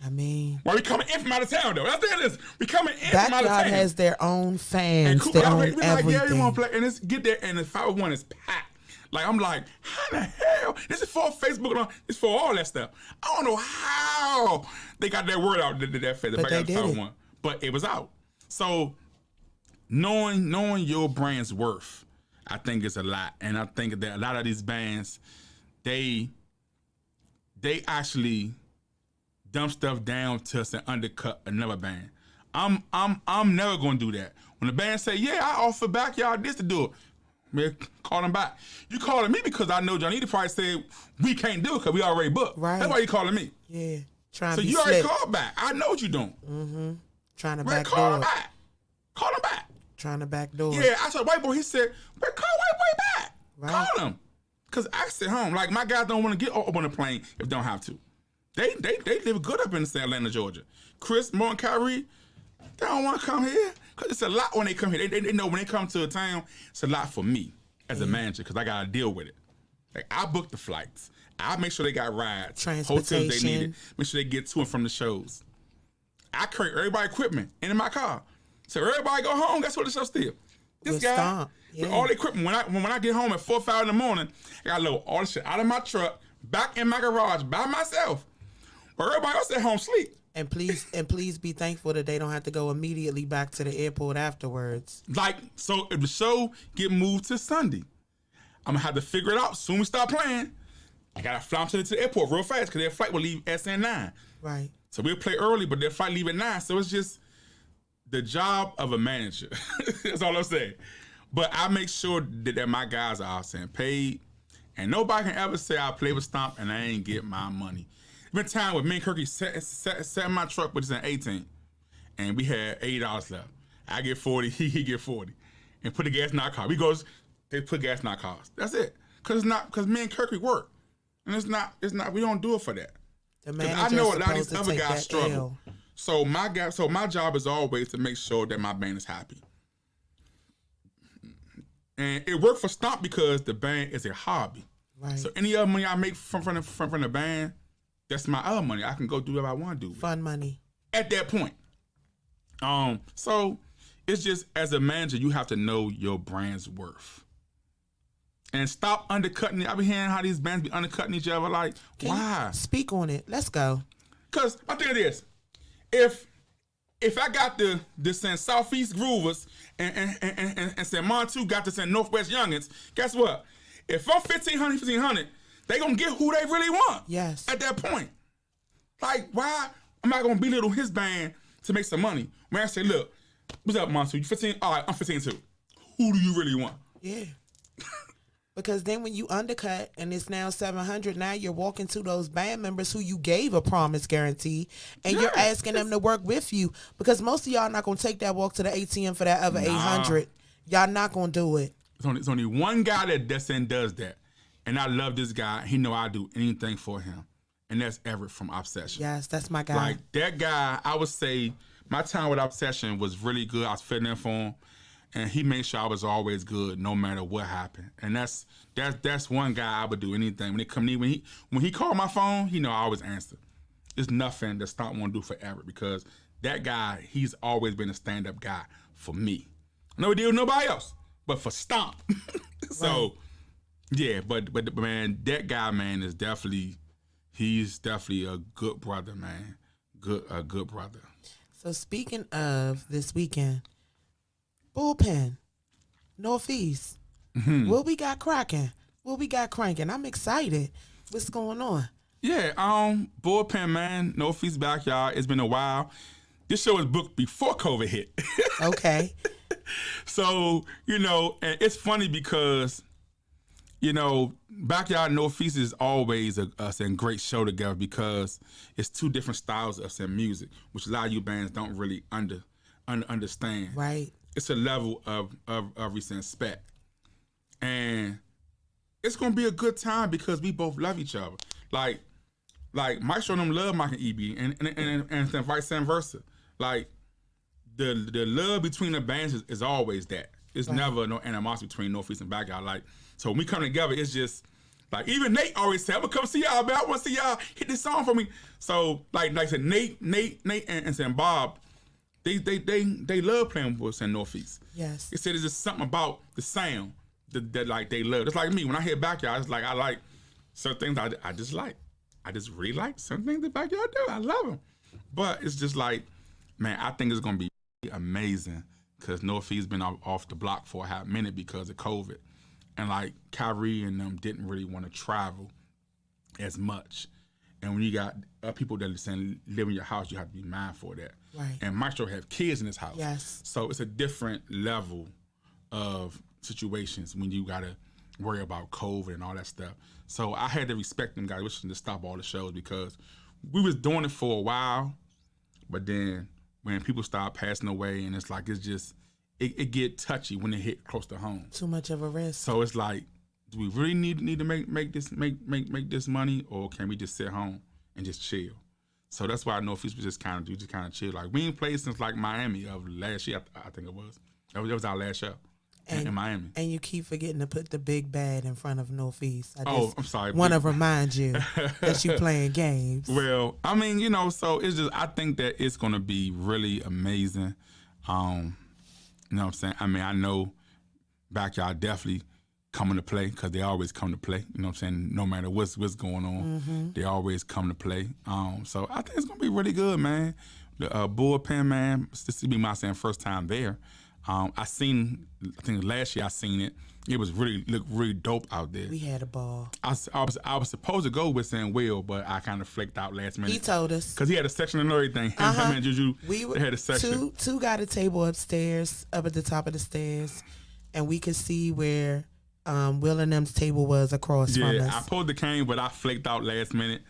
I mean, Why we coming in from out of town though? That's what it is. We coming in from out of town. Backyard has their own fans, Coop, their own we like, everything. yeah, you want to play? And it's get there, and the 5-1 is packed. Like I'm like, how the hell? This is for Facebook and it's for all that stuff. I don't know how they got that word out that fast. But they did it. 5-1, but it was out. So knowing your brand's worth, I think is a lot, and I think that a lot of these bands, they actually dump stuff down to us and undercut another band. I'm never gonna do that. When the band say, "Yeah, I offer Backyard this to do it," man, call them back. You calling me because I know Johnny probably said we can't do it because we already booked. Right. That's why you calling me. Yeah, trying So to be you already slick. called back. I know what you're doing. Trying to Man, backdoor. call him back. Call him back. Trying to backdoor. Yeah, I saw White Boy. He said, "Man, call White Boy back. Right. Call him." Cause I sit home. Like my guys don't want to get up on a plane if they don't have to. They live good up in Atlanta, Georgia. Chris, Mo, and Kyrie, they don't want to come here because it's a lot when they come here. They know when they come to a town, it's a lot for me as a manager because I got to deal with it. Like I book the flights. I make sure they got rides, hotels they Transportation. needed. Make sure they get to and from the shows. I carry everybody's equipment in my car. So everybody go home. Guess what the show still? This With guy Stomp, with yeah. all the equipment. When I get home at 4 or 5 in the morning, I got to load all the shit out of my truck, back in my garage by myself. But everybody else at home sleep. And please be thankful that they don't have to go immediately back to the airport afterwards. Like, so if the show get moved to Sunday, I'm gonna have to figure it out. Soon we start playing, I gotta fly them to the airport real fast because their flight will leave SN9. Right. So we'll play early, but their flight leave at 9. So it's just the job of a manager. That's all I'm saying. But I make sure that my guys are out saying paid, and nobody can ever say I play with Stomp and I ain't get my money. Been time with me and Kirky sat in my truck, which is an 18, and we had $80 left. I get 40, he get 40, and put the gas in our car. They put gas in our cars. That's it. Cause me and Kirky work, and it's not. We don't do it for that. The 'Cause manager's I know a lot of supposed these to other take guys that struggle. L. So my job is always to make sure that my band is happy. And it worked for Stomp because the band is a hobby. Right. So any other money I make from the band, that's my other money. I can go do whatever I want to do with it Fun money. at that point. So it's just as a manager, you have to know your brand's worth. And stop undercutting it. I've been hearing how these bands be undercutting each other. Like, Can why? you speak on it? Let's go. Because my thing is, if I got this in Southeast Groovers and San Montu got this in Northwest Youngins, guess what? If I'm 1,500, they gonna get who they really want. Yes. At that point. Like, why am I gonna belittle his band to make some money? When I say, look, what's up, Montu? You 15? All right, I'm 15 too. Who do you really want? Yeah. Because then when you undercut and it's now 700, now you're walking to those band members who you gave a promise guarantee and you're asking them to work with you, because most of y'all not going to take that walk to the ATM for that other 800. Y'all not going to do it. It's only one guy that does that. And I love this guy. He know I do anything for him. And that's Everett from Obsession. Yes, that's my guy. Like, that guy, I would say my time with Obsession was really good. I was fitting in for him. And he made sure I was always good, no matter what happened. And that's one guy I would do anything. When he called my phone, he know I always answer. There's nothing that Stomp won't do forever, because that guy, he's always been a stand-up guy for me. No deal with nobody else, but for Stomp. So, yeah, but man, that guy, man, he's definitely a good brother, man. A good brother. So speaking of this weekend, Bullpen. Northeast. Mm-hmm. What we got cracking? What we got cranking? I'm excited. What's going on? Yeah, bullpen, man. Northeast Backyard. It's been a while. This show was booked before COVID hit. Okay. So, and it's funny because, Backyard Northeast is always a great show together because it's two different styles of some music, which a lot of you bands don't really understand. Right. It's a level of respect. And it's gonna be a good time because we both love each other. Like Mike show them love Mike and EB and then vice versa. Like the love between the bands is always that. It's never no animosity between Northeast and Backyard. Like, so when we come together, it's just like, even Nate always said, I'm gonna come see y'all, man. I wanna see y'all hit this song for me. So like I said, Nate and Bob, they love playing with us in Northeast. Yes. They said it's just something about the sound that like they love. It's like me, when I hear Backyard, it's like I like certain things I just like. I just really like certain things that Backyard do. I love them. But it's just like, man, I think it's gonna be amazing because Northeast been off the block for a hot minute because of COVID. And like Kapri and them didn't really want to travel as much. And when you got people that are saying live in your house, you have to be mindful of that. Right. And Maestro have kids in his house. Yes. So it's a different level of situations when you gotta worry about COVID and all that stuff. So I had to respect them guys, wishing to stop all the shows because we was doing it for a while, but then when people start passing away and it's like it get touchy when it hit close to home. Too much of a risk. So it's like, do we really need to make this money, or can we just sit home and just chill? So that's why I know Northeast was just kind of chill. Like, we ain't played since like Miami of last year, I think it was. That was our last show in Miami. And you keep forgetting to put the big bad in front of Northeast. I'm sorry. Want to remind you that you playing games. Well, I mean, so it's just, I think that it's gonna be really amazing. You know what I'm saying? I mean, I know Backyard definitely coming to play because they always come to play. You know what I'm saying? No matter what's going on, they always come to play. So I think it's gonna be really good, man. The bullpen, man. This will be my first time there. I think last year I seen it. It was looked really dope out there. We had a ball. I was supposed to go with Sam Will, but I kind of flaked out last minute. He told us because he had a section and everything. Him and Juju, they had a section. Two got a table upstairs, up at the top of the stairs, and we could see where Will and them's table was across from us. Yeah, I pulled the cane, but I flaked out last minute.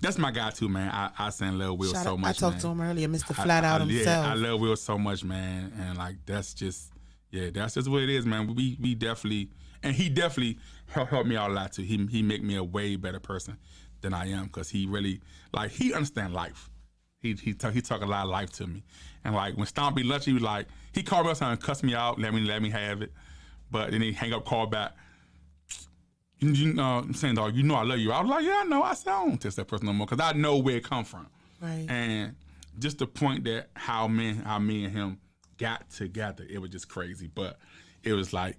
That's my guy too, man. I love Will so much. I talked to him earlier, Mr. Flat Out himself. Yeah, I love Will so much, man, and like that's just what it is, man. We definitely, and he definitely helped me out a lot too. He make me a way better person than I am because he really he understand life. He talk a lot of life to me, and like when Stomp be lunch, he called me up and cussed me out, let me have it, but then he hang up, call back. I'm saying, dog, I love you. I was like, yeah, I know. I said, I don't test that person no more because I know where it come from. Right. And just the point that how me and him got together, it was just crazy. But it was like,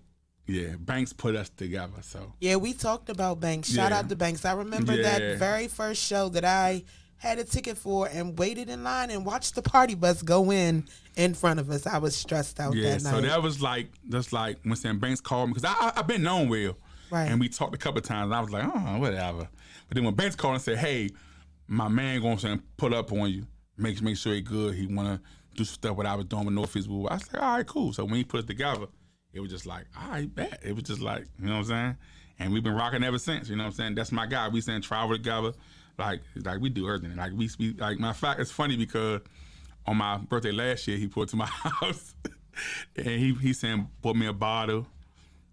yeah, Banks put us together. So yeah, we talked about Banks. Shout out to Banks. I remember that very first show that I had a ticket for and waited in line and watched the party bus go in front of us. I was stressed out that night. So that was just like when Sam Banks called me because I've been known Will. Right. And we talked a couple of times, and I was like, oh, whatever. But then when Banks called and said, hey, my man going to pull up on you, make sure he good. He want to do some stuff what I was doing with Northeast. I was like, all right, cool. So when he put it together, it was just like, all right, bet. It was just like, you know what I'm saying? And we've been rocking ever since, you know what I'm saying? That's my guy. We saying travel together. Like we do everything. Like we like, matter of fact, it's funny because on my birthday last year, he pulled to my house and he saying, bought me a bottle.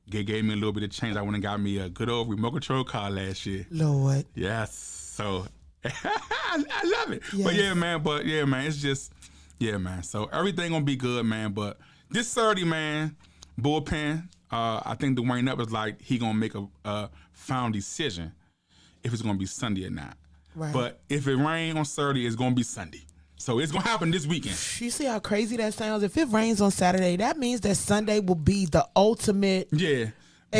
Gave me a little bit of change. I went and got me a good old remote control car last year. Lord. Yes. So I love it. Yes. But yeah, man, it's just, yeah, man. So everything gonna be good, man. But this Saturday, man, bullpen, I think Dwayne up is like he gonna make a final decision if it's gonna be Sunday or not. Right. But if it rain on Saturday, it's gonna be Sunday. So it's gonna happen this weekend. You see how crazy that sounds? If it rains on Saturday, that means that Sunday will be the ultimate. Yeah.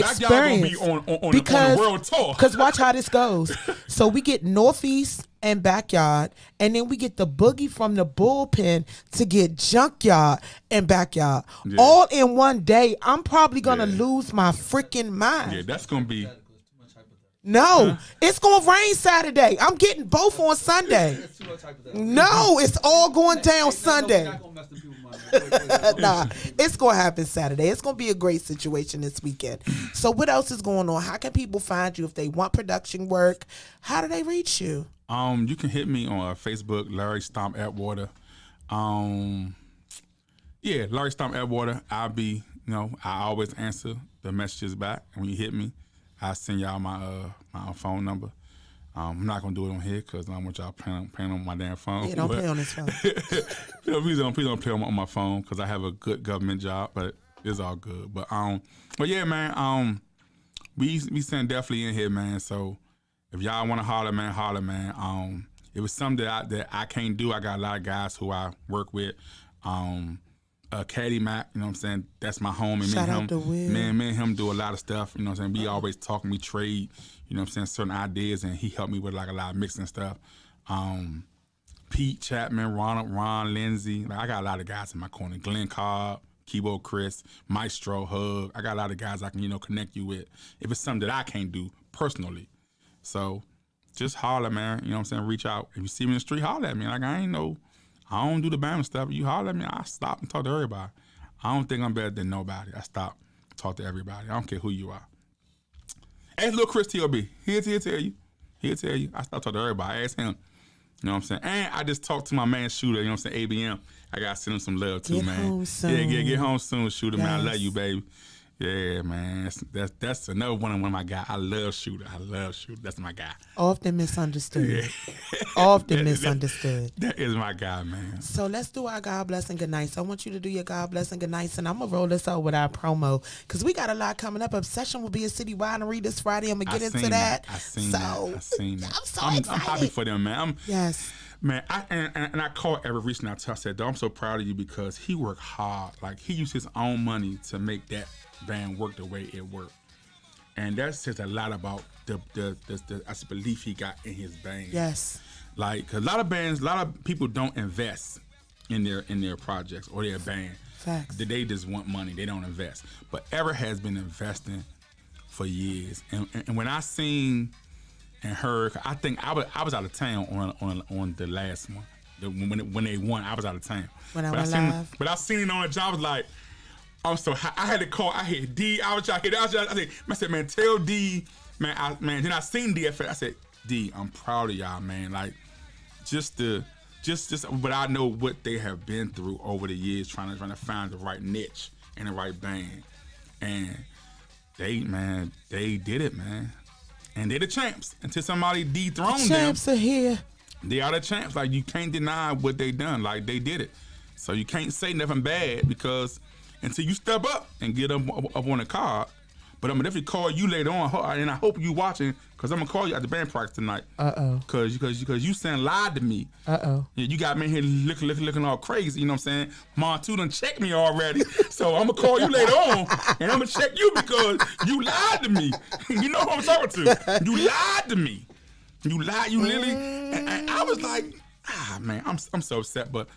Backyard gonna be on the world tour. Because watch how this goes. So we get Northeast and Backyard, and then we get the boogie from the bullpen to get Junkyard and Backyard. Yeah. All in one day. I'm probably going to lose my freaking mind. Yeah, that's gonna be. No, it's going to rain Saturday. I'm getting both on Sunday. No, it's all going down Sunday. Nah, it's going to happen Saturday. It's going to be a great situation this weekend. So what else is going on? How can people find you if they want production work? How do they reach you? You can hit me on Facebook, Larry Stomp Atwater. Larry Stomp Atwater. I always answer the messages back. And when you hit me, I send y'all my phone number. I'm not gonna do it on here because I don't want y'all playing on my damn phone. Yeah, don't play on this phone. Please don't play on my phone because I have a good government job, but it's all good. But yeah, man. We send definitely in here, man. So if y'all want to holler, man. It was something that I can't do. I got a lot of guys who I work with. Caddy Mac, you know what I'm saying? That's my homie. Shout out to Will. Me and him do a lot of stuff, you know what I'm saying? We always talk and we trade, you know what I'm saying, certain ideas, and he helped me with like a lot of mixing stuff. Pete Chapman, Ron Lindsay. Like, I got a lot of guys in my corner. Glenn Cobb, Keyboard Chris, Maestro, Hug. I got a lot of guys I can, connect you with if it's something that I can't do personally. So just holler, man. You know what I'm saying? Reach out. If you see me in the street, holler at me. Like, I don't do the Bama stuff. You holler at me, I stop and talk to everybody. I don't think I'm better than nobody. I stop, talk to everybody. I don't care who you are. Ask Lil Chris T.O.B. He'll tell you. He'll tell you. I stop talking to everybody. Ask him. You know what I'm saying? And I just talked to my man Shooter, you know what I'm saying, ABM. I got to send him some love too, get man. Home soon. Yeah, get home soon, Shooter, yes. man. I love you, baby. Yeah, man. That's another one of my guys. I love Shooter. That's my guy. Often misunderstood. Yeah. Often misunderstood. That is my guy, man. So let's do our God bless and good nights. I want you to do your God bless and good nights, and I'm going to roll this out with our promo because we got a lot coming up. Obsession will be a citywide and read this Friday. I'm going to get into that. I seen that. I'm so excited. I'm happy for them, man. Yes. Man, I called Everett reaching out to I said, I'm so proud of you because he worked hard. Like, he used his own money to make that band work the way it worked. And that says a lot about the belief he got in his band. Yes. Like, 'cause a lot of people don't invest in their projects or their band. Facts. They just want money. They don't invest. But Everett has been investing for years. And when I seen and heard, I think I was out of town on the last one. When they won, I was out of town. When I went live. But I seen it on the job. I was like, I'm so high. I had to call. I hit D. I said, man, tell D, man. Then I seen D. I said, D, I'm proud of y'all, man. Like, but I know what they have been through over the years, trying to find the right niche and the right band, and they did it, man. And they're the champs until somebody dethroned them. The champs are here. They are the champs. Like, you can't deny what they done. Like, they did it. So you can't say nothing bad because until you step up and get up on the card. But I'm going to definitely call you later on. And I hope you watching because I'm going to call you at the band practice tonight. Uh-oh. Because you saying lied to me. Uh-oh. Yeah, you got me here looking all crazy. You know what I'm saying? Montu done checked me already. So I'm going to call you later on. And I'm going to check you because you lied to me. You know who I'm talking to. You lied to me. You literally. And I was like, man, I'm so upset. But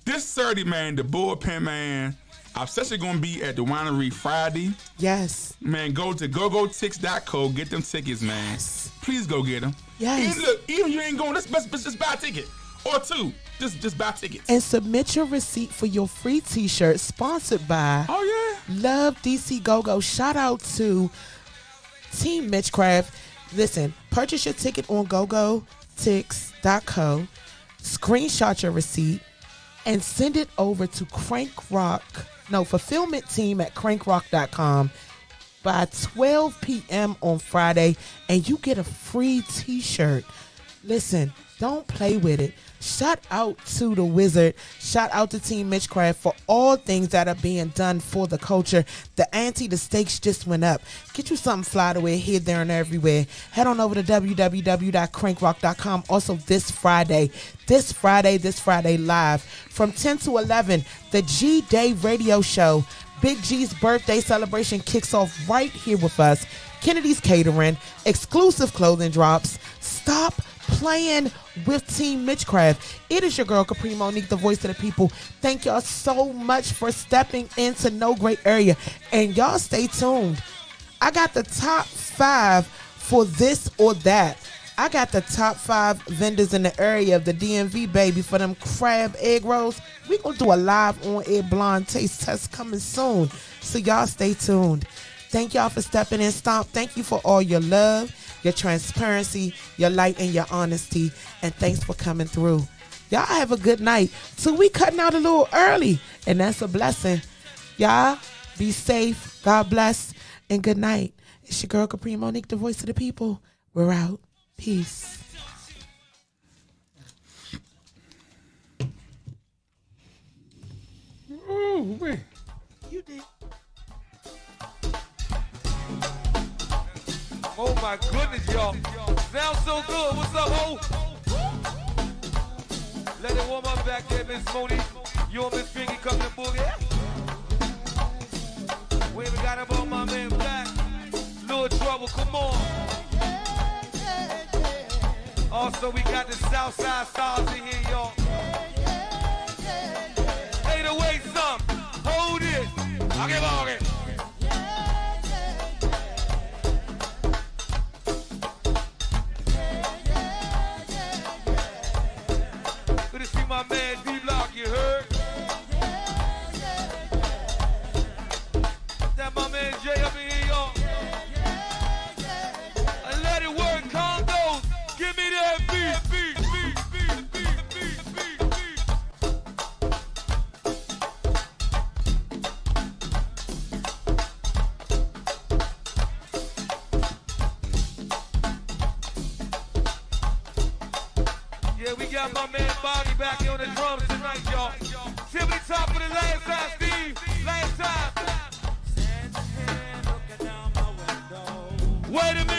this Saturday, man, the bullpen, man, I'm especially going to be at the winery Friday. Yes. Man, go to gogotix.co. Get them tickets, man. Yes. Please go get them. Yes. Even you ain't going, let's just buy a ticket. Or two. Just buy tickets. And submit your receipt for your free t-shirt sponsored by Love DC GoGo. Shout out to Team Mitchcraft. Listen, purchase your ticket on gogotix.co. Screenshot your receipt and send it over to fulfillment team at crankrock.com by 12 p.m. on Friday, and you get a free t-shirt. Listen, don't play with it. Shout out to the Wizard. Shout out to Team Mitchcraft for all things that are being done for the culture. The stakes just went up. Get you something fly to wear here, there, and everywhere. Head on over to www.crankrock.com. Also this Friday live from 10 to 11, the G-Day radio show Big G's birthday celebration kicks off right here with us. Kennedy's Catering, exclusive clothing drops. Stop playing with Team Mitchcraft. It is your girl, Kapri Monique, the voice of the people. Thank y'all so much for stepping into No Great Area. And y'all stay tuned. I got the top 5 for this or that. I got the top 5 vendors in the area of the DMV, baby, for them crab egg rolls. We gonna do a live on-air blind taste test coming soon. So y'all stay tuned. Thank y'all for stepping in, Stomp. Thank you for all your love, your transparency, your light, and your honesty. And thanks for coming through. Y'all have a good night. So we cutting out a little early, and that's a blessing. Y'all be safe. God bless, and good night. It's your girl, Kapri Monique, the voice of the people. We're out. Peace. Ooh, wait. You did. Oh my goodness, y'all. Sounds so good. What's up, ho? Let it warm up back there, Miss Monique. You and Miss Pinky come to boogie. We even got up on my man Black. Little trouble, come on. Also, we got the Southside Stars in here, y'all. 808 some. Hold it. I'll get on it. Good to see my man D-Lock, you heard? That my man Jay up in here, y'all. And let it work, condos. Give me that beat. Yeah, we got my man Bobby back here on the drums tonight, y'all. Tiffany top for the last time, Steve. Last time. Wait a minute.